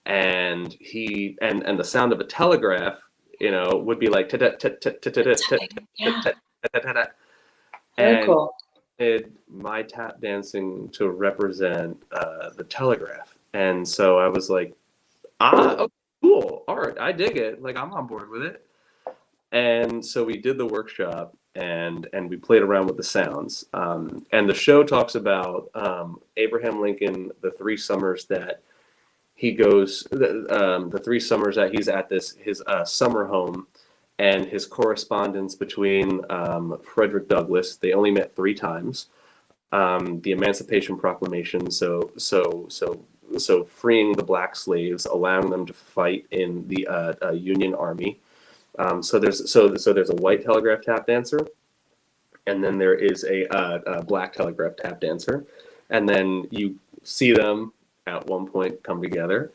And he and the sound of a telegraph, would be like very cool. My tap dancing to represent the telegraph. And so I was like, okay, cool, all right, I dig it, like I'm on board with it. And so we did the workshop, and we played around with the sounds. And the show talks about Abraham Lincoln, the 3 summers that he goes, the 3 summers that he's at his summer home, and his correspondence between Frederick Douglass. They only met 3 times. The Emancipation Proclamation, so freeing the black slaves, allowing them to fight in the Union Army. So there's a white telegraph tap dancer, and then there is a black telegraph tap dancer, and then you see them at one point come together.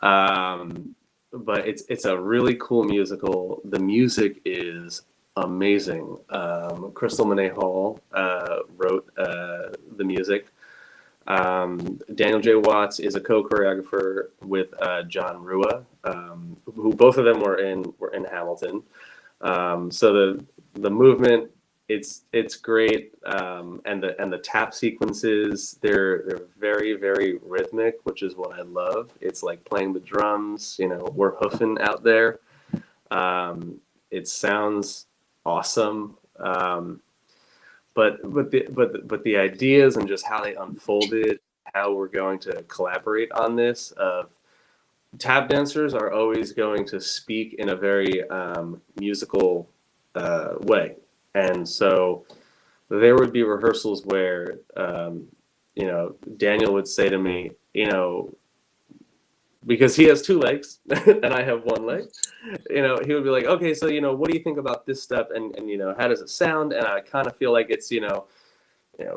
But it's a really cool musical. The music is amazing. Crystal Monet Hall wrote the music. Daniel J. Watts is a co-choreographer with John Rua, who both of them were in Hamilton. So the movement, it's great, and the tap sequences, they're very, very rhythmic, which is what I love. It's like playing the drums, we're hoofing out there. It sounds awesome. But the ideas and just how they unfolded, how we're going to collaborate on this. Tap dancers are always going to speak in a very musical way, and so there would be rehearsals where Daniel would say to me, you know, because he has two legs and I have one leg, you know, he would be like, okay, so, you know, what do you think about this step? And you know, how does it sound? And I kind of feel like it's, you know, and I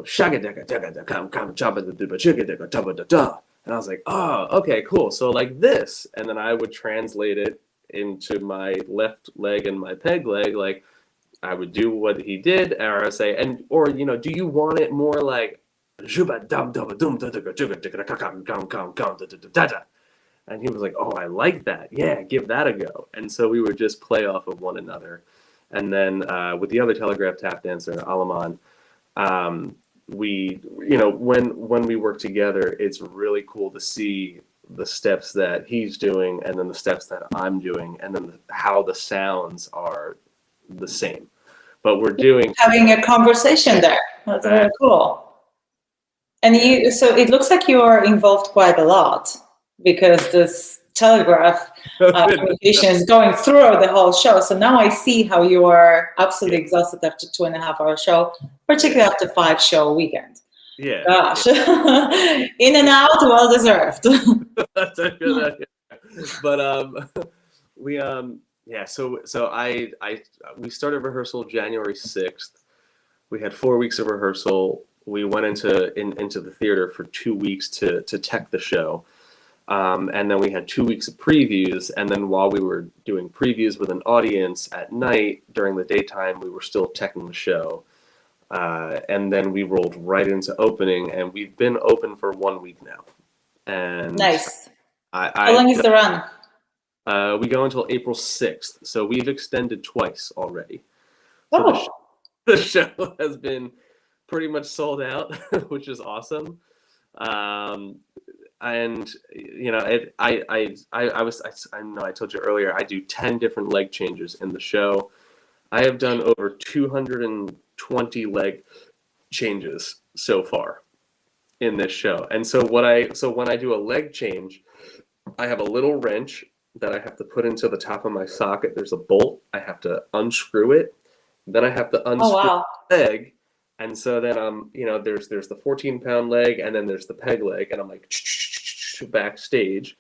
was like, oh, okay, cool. So like this, and then I would translate it into my left leg and my peg leg. Like I would do what he did, or I would say, or you know, do you want it more like, and he was like, oh, I like that. Yeah, give that a go. And so we would just play off of one another. And then with the other telegraph tap dancer, Alaman, we, you know, when we work together, it's really cool to see the steps that he's doing and then the steps that I'm doing and then how the sounds are the same. But we're having a conversation there. That's very cool. And so it looks like you are involved quite a lot because this telegraph communication is going through the whole show. So now I see how you are absolutely exhausted after 2.5-hour show, particularly after 5-show weekend. Yeah. Gosh. In and out, well deserved. That's a good idea. But we started rehearsal January 6th. We had 4 weeks of rehearsal. We went into the theater for 2 weeks to tech the show. And then we had 2 weeks of previews. And then while we were doing previews with an audience at night, during the daytime, we were still teching the show. And then we rolled right into opening, and we've been open for 1 week now. And nice. How long is the run? We go until April 6th. So we've extended twice already. Oh. So the show has been pretty much sold out, which is awesome. And you know, I know I told you earlier, I do 10 different leg changes in the show. I have done over 220 leg changes so far in this show. And so when I do a leg change, I have a little wrench that I have to put into the top of my socket. There's a bolt. I have to unscrew it. Then I have to unscrew the leg. And so then you know, there's the 14-pound leg, and then there's the peg leg, and I'm like backstage.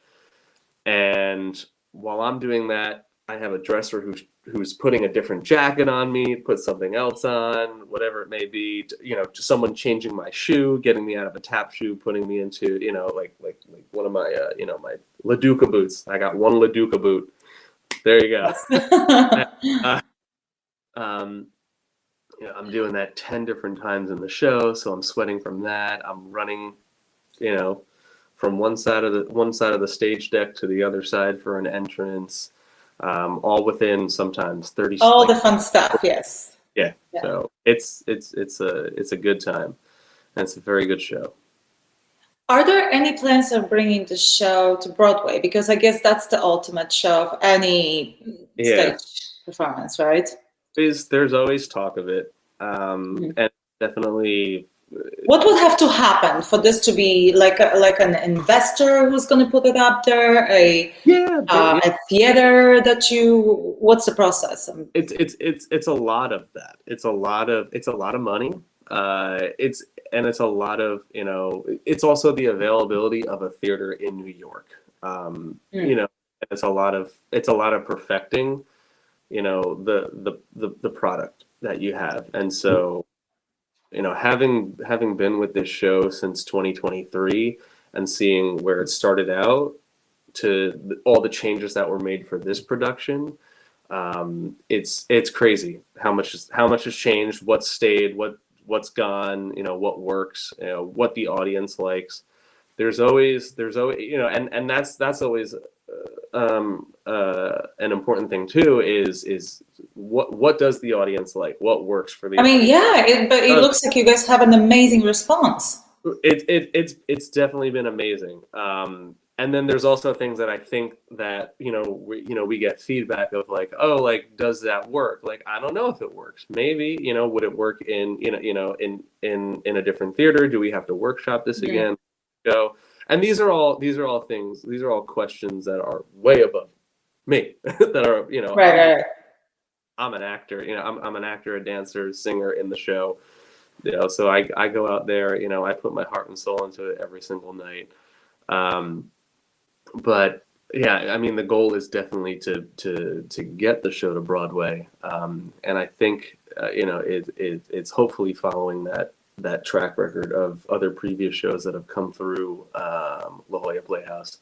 And while I'm doing that, I have a dresser who's putting a different jacket on me, put something else on, whatever it may be. You know, someone changing my shoe, getting me out of a tap shoe, putting me into, you know, like one of my you know, my Laduca boots. I got one Laduca boot. There you go. You know, I'm doing that 10 different times in the show, so I'm sweating from that. I'm running, you know, from one side of the stage deck to the other side for an entrance, all within sometimes 30 seconds. All the fun stuff, yes. Yeah. So it's a good time, and it's a very good show. Are there any plans of bringing the show to Broadway? Because I guess that's the ultimate show of any stage performance, right? There's always talk of it, and definitely. What would have to happen for this to be like an investor who's going to put it up there? A theater that you? What's the process? It's a lot of that. It's a lot of money. It's a lot of, you know. It's also the availability of a theater in New York. You know, it's a lot of perfecting, you know, the product that you have. And so, you know, having been with this show since 2023 and seeing where it started out to all the changes that were made for this production, it's crazy how much has changed, what's stayed, what's gone, you know, what works, you know, what the audience likes. There's always, you know, and that's always an important thing too, is what does the audience like? What works for the audience? But it looks like you guys have an amazing response. It's definitely been amazing. And then there's also things that I think that, you know, we get feedback of like, oh, like, does that work? Like, I don't know if it works. Maybe, you know, would it work in a different theater? Do we have to workshop this again? Go. And these are all things. These are all questions that are way above me. That are, you know, right. I'm an actor. You know, I'm an actor, a dancer, singer in the show. You know, so I go out there. You know, I put my heart and soul into it every single night. But yeah, I mean, the goal is definitely to get the show to Broadway, and I think it's hopefully following that track record of other previous shows that have come through La Jolla Playhouse.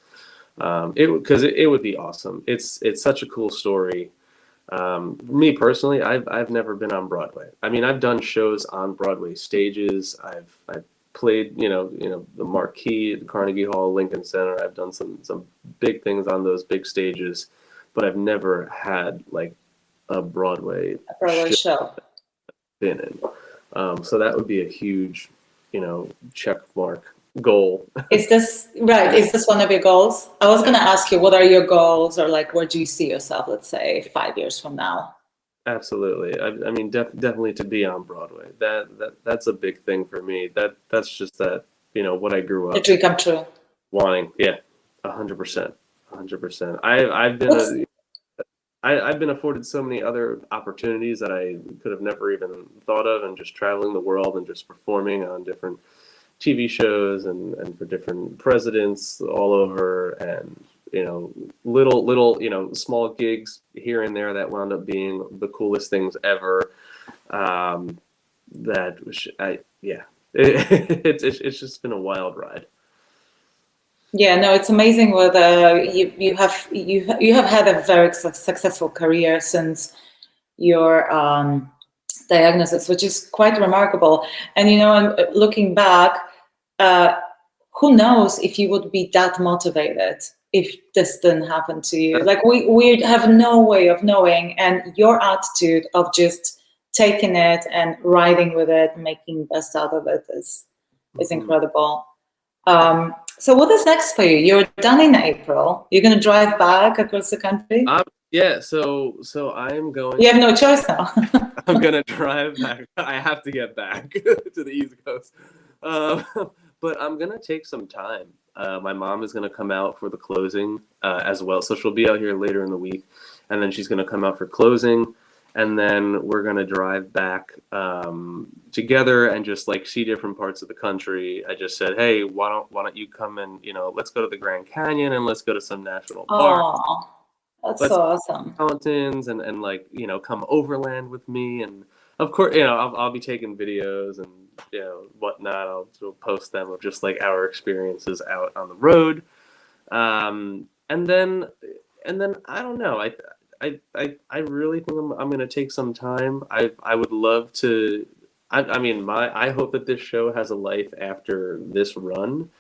It would be awesome. It's such a cool story. Me personally, I've never been on Broadway. I mean, I've done shows on Broadway stages. I've played, the Marquee, the Carnegie Hall, Lincoln Center. I've done some big things on those big stages, but I've never had like a Broadway show been in. So that would be a huge, check mark goal. Is this right? Is this one of your goals? I was going to ask you, what are your goals, or like, where do you see yourself, let's say 5 years from now? Absolutely. I mean, definitely to be on Broadway. That's a big thing for me. That's just that, what I grew up. The dream come true. Wanting. Yeah, 100%. 100%. I've been afforded so many other opportunities that I could have never even thought of, and just traveling the world and just performing on different TV shows and for different presidents all over, and little small gigs here and there that wound up being the coolest things ever. It's just been a wild ride. Yeah, no, it's amazing what you have had a very successful career since your diagnosis, which is quite remarkable. And I'm looking back, who knows if you would be that motivated if this didn't happen to you. Like we have no way of knowing, and your attitude of just taking it and riding with it, making the best out of it is incredible. So what is next for you? You're done in April. You're going to drive back across the country? Yeah, so I'm going. You have no choice now. I'm going to drive back. I have to get back to the East Coast. But I'm going to take some time. My mom is going to come out for the closing as well. So she'll be out here later in the week. And then she's going to come out for closing. And then we're going to drive back together and just like see different parts of the country. I just said, hey, why don't you come and, let's go to the Grand Canyon and let's go to some national parks. Oh, that's so awesome. Mountains and like, come overland with me. And of course, I'll be taking videos and, whatnot. I'll post them of just like our experiences out on the road. And then I don't know. I really think I'm going to take some time. I would love to. I hope that this show has a life after this run,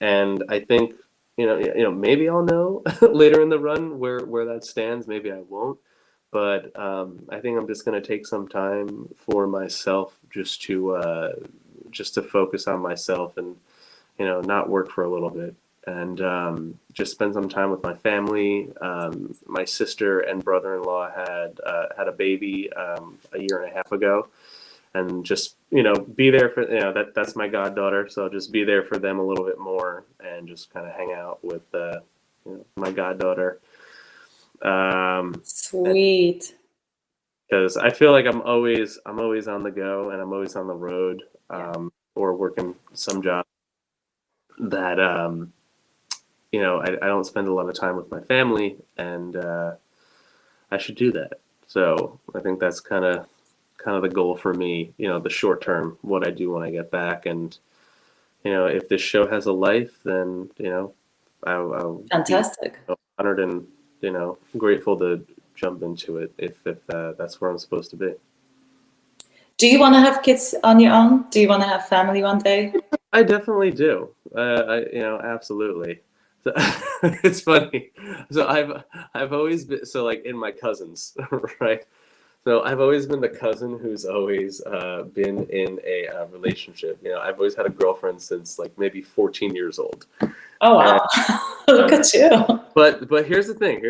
and I think maybe I'll know later in the run where that stands. Maybe I won't, but I think I'm just going to take some time for myself, just to focus on myself and not work for a little bit. And just spend some time with my family. My sister and brother-in-law had a baby a year and a half ago, and just be there for that's my goddaughter. So I'll just be there for them a little bit more and just kind of hang out with my goddaughter. Sweet. Because I feel like I'm always on the go, and I'm always on the road or working some job that I don't spend a lot of time with my family, and I should do that. So I think that's kind of the goal for me, the short term, what I do when I get back. And, if this show has a life, then, I'll fantastic. be honored and, grateful to jump into it if that's where I'm supposed to be. Do you want to have kids on your own? Do you want to have family one day? I definitely do. Absolutely. So, it's funny. So I've always been, so like in my cousins, right? So I've always been the cousin who's always been in a relationship. I've always had a girlfriend since like maybe 14 years old. Oh wow! Look at you. But here's the thing.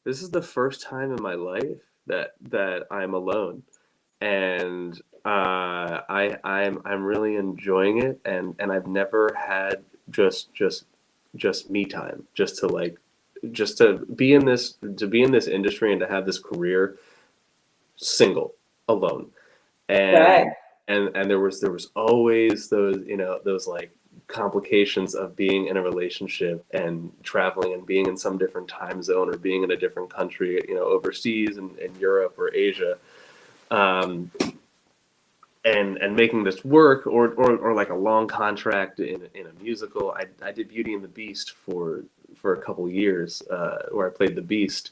This is the first time in my life that I'm alone, and I'm really enjoying it, and I've never had just me time, just to be in this industry and to have this career single, alone. And right. and there was always those like complications of being in a relationship and traveling and being in some different time zone or being in a different country, overseas in Europe or Asia, and making this work, or like a long contract in a musical. I did Beauty and the Beast for a couple years, where I played the Beast,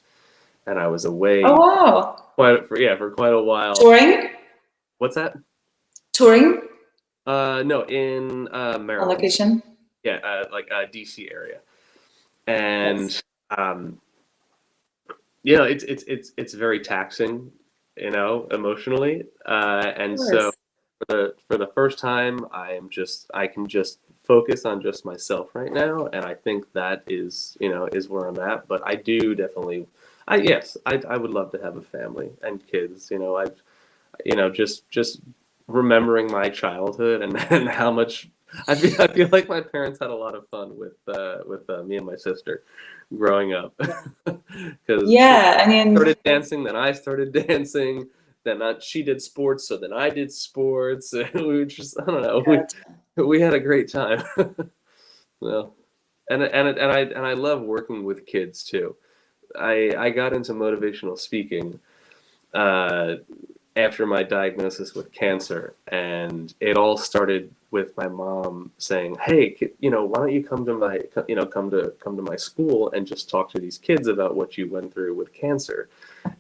and I was away. Oh wow! For quite a while. Touring? What's that? Touring? No, in Maryland. On location? Yeah, like DC area, and it's very taxing, emotionally, and so for the first time, I can just focus on just myself right now, and I think that is where I'm at. But I do definitely, I would love to have a family and kids. Just remembering my childhood and how much I feel like my parents had a lot of fun with me and my sister growing up. Because she started dancing, then I started dancing, then she did sports, so then I did sports. And we just, I don't know, we had a great time. Well, and I love working with kids too. I got into motivational speaking after my diagnosis with cancer, and it all started with my mom saying, "Hey, why don't you come to my school and just talk to these kids about what you went through with cancer,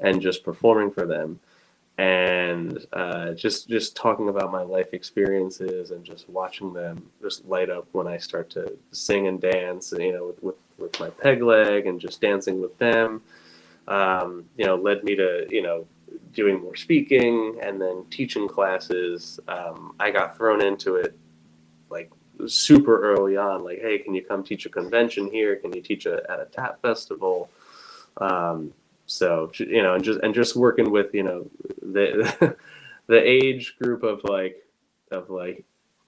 and just performing for them, and just talking about my life experiences and just watching them just light up when I start to sing and dance, with my peg leg, and just dancing with them, led me to doing more speaking and then teaching classes. I got thrown into it like super early on, like, hey, can you come teach a convention here? Can you teach at a tap festival? So, and just working with, the age group of like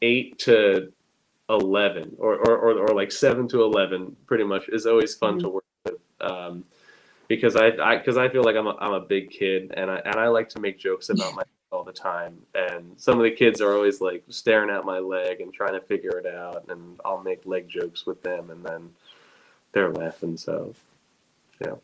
8 to 11 or like 7 to 11 pretty much is always fun to work with. Because I feel like I'm a big kid, and I like to make jokes about myself all the time, and some of the kids are always like staring at my leg and trying to figure it out, and I'll make leg jokes with them, and then they're laughing. So, yeah.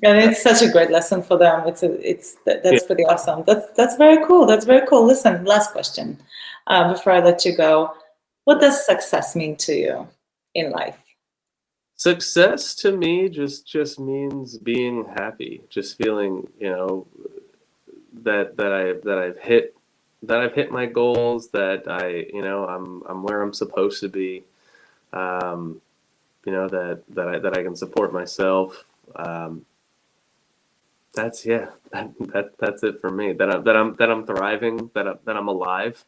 And it's such a great lesson for them. That's pretty awesome. That's very cool. That's very cool. Listen, last question before I let you go. What does success mean to you in life? Success to me just means being happy, just feeling, that I've hit my goals, that I'm where I'm supposed to be, that I can support myself. That's it for me. That I'm thriving, that I'm alive.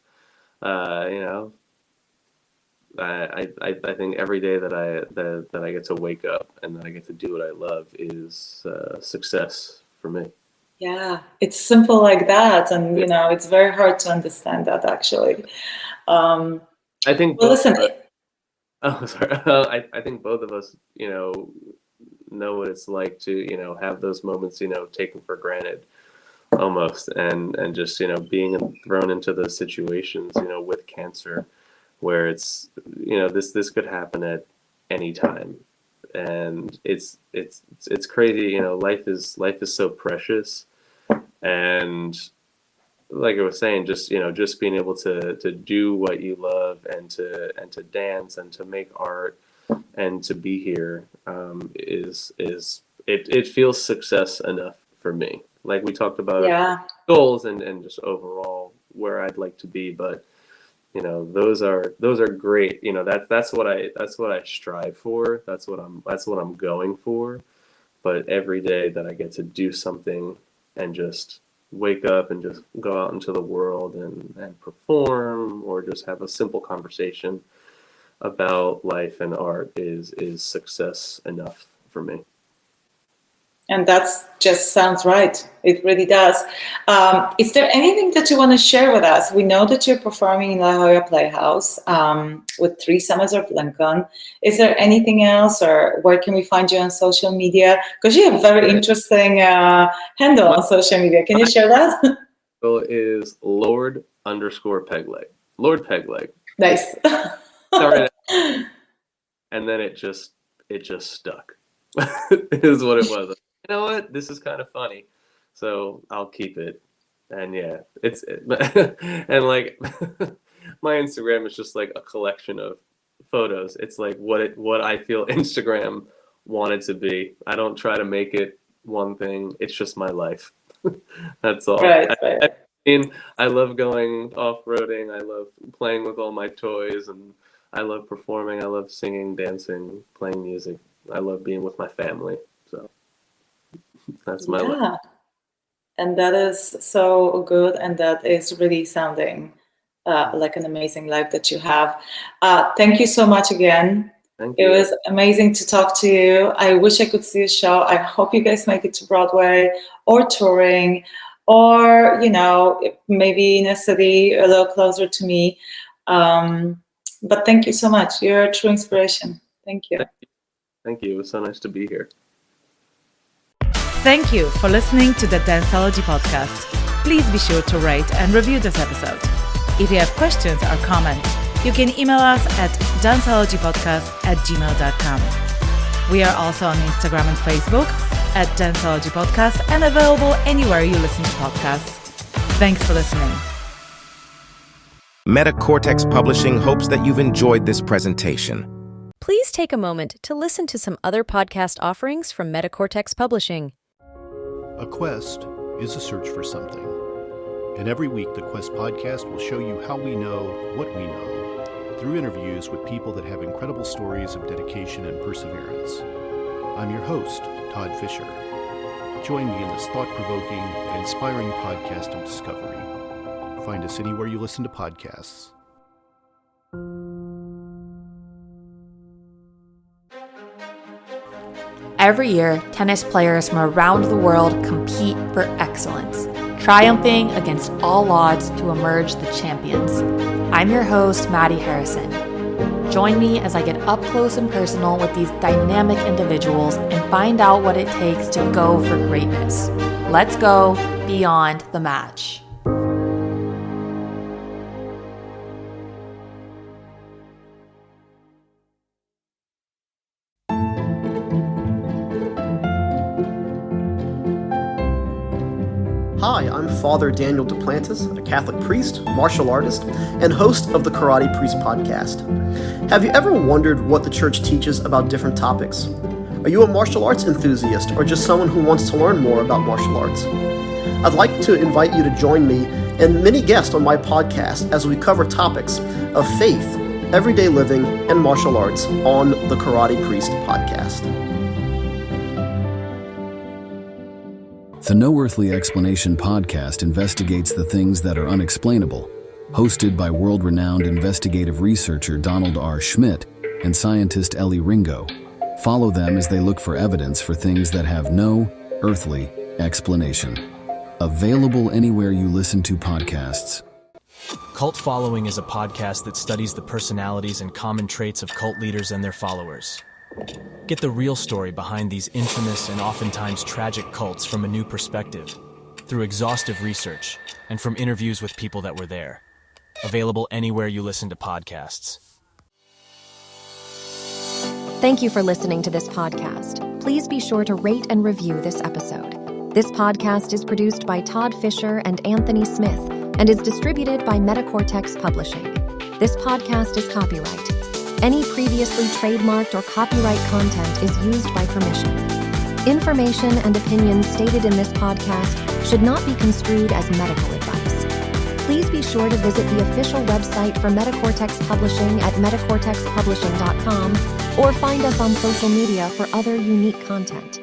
I think every day that I get to wake up and that I get to do what I love is success for me. Yeah, it's simple like that, and it's very hard to understand that actually. I think. Well, listen. Sorry. I think both of us, know what it's like to have those moments taken for granted almost, and just being thrown into those situations with cancer, where it's this could happen at any time, and it's crazy. Life is so precious, and like I was saying, just being able to do what you love, and to dance, and to make art, and to be here, it feels success enough for me. Like we talked about goals and just overall where I'd like to be, but those are great. That's what I strive for. That's what I'm going for. But every day that I get to do something and just wake up and just go out into the world and perform, or just have a simple conversation about life and art is success enough for me. And that's just sounds right. It really does. Is there anything that you want to share with us? We know that you're performing in La Jolla Playhouse with 3 Summers of Lincoln. Is there anything else, or where can we find you on social media? Because you have a very interesting handle on social media. Can you share that? So it is Lord_Pegleg. Lord Pegleg. Nice. Sorry. and then it just stuck. Is what it was. You know what? This is kind of funny, so I'll keep it. And yeah, and like my Instagram is just like a collection of photos. It's like what I feel Instagram wanted to be. I don't try to make it one thing. It's just my life. That's all. Right. I mean, I love going off-roading. I love playing with all my toys, and I love performing. I love singing, dancing, playing music. I love being with my family. So that's my life. And that is so good, and that is really sounding like an amazing life that you have. Thank you so much again. Thank you. It was amazing to talk to you. I wish I could see a show. I hope you guys make it to Broadway or touring, or, you know, maybe in a city a little closer to me. But thank you so much. You're a true inspiration. Thank you. Thank you. It was so nice to be here. Thank you for listening to the Danceology podcast. Please be sure to rate and review this episode. If you have questions or comments, you can email us at danceologypodcast@gmail.com. We are also on Instagram and Facebook at Danceology Podcast and available anywhere you listen to podcasts. Thanks for listening. MetaCortex Publishing hopes that you've enjoyed this presentation. Please take a moment to listen to some other podcast offerings from MetaCortex Publishing. A quest is a search for something. And every week, the Quest podcast will show you how we know what we know through interviews with people that have incredible stories of dedication and perseverance. I'm your host, Todd Fisher. Join me in this thought-provoking and inspiring podcast of discovery. Find us anywhere you listen to podcasts. Every year, tennis players from around the world compete for excellence, triumphing against all odds to emerge the champions. I'm your host, Maddie Harrison. Join me as I get up close and personal with these dynamic individuals and find out what it takes to go for greatness. Let's go beyond the match. Hi, I'm Father Daniel Duplantis, a Catholic priest, martial artist, and host of the Karate Priest podcast. Have you ever wondered what the church teaches about different topics? Are you a martial arts enthusiast or just someone who wants to learn more about martial arts? I'd like to invite you to join me and many guests on my podcast as we cover topics of faith, everyday living, and martial arts on the Karate Priest podcast. The No Earthly Explanation podcast investigates the things that are unexplainable, hosted by world-renowned investigative researcher Donald R. Schmidt and scientist Ellie Ringo. Follow them as they look for evidence for things that have no earthly explanation. Available anywhere you listen to podcasts. Cult Following is a podcast that studies the personalities and common traits of cult leaders and their followers. Get the real story behind these infamous and oftentimes tragic cults from a new perspective, through exhaustive research, and from interviews with people that were there. Available anywhere you listen to podcasts. Thank you for listening to this podcast. Please be sure to rate and review this episode. This podcast is produced by Todd Fisher and Anthony Smith and is distributed by MetaCortex Publishing. This podcast is copyright. Any previously trademarked or copyright content is used by permission. Information and opinions stated in this podcast should not be construed as medical advice. Please be sure to visit the official website for MetaCortex Publishing at metacortexpublishing.com or find us on social media for other unique content.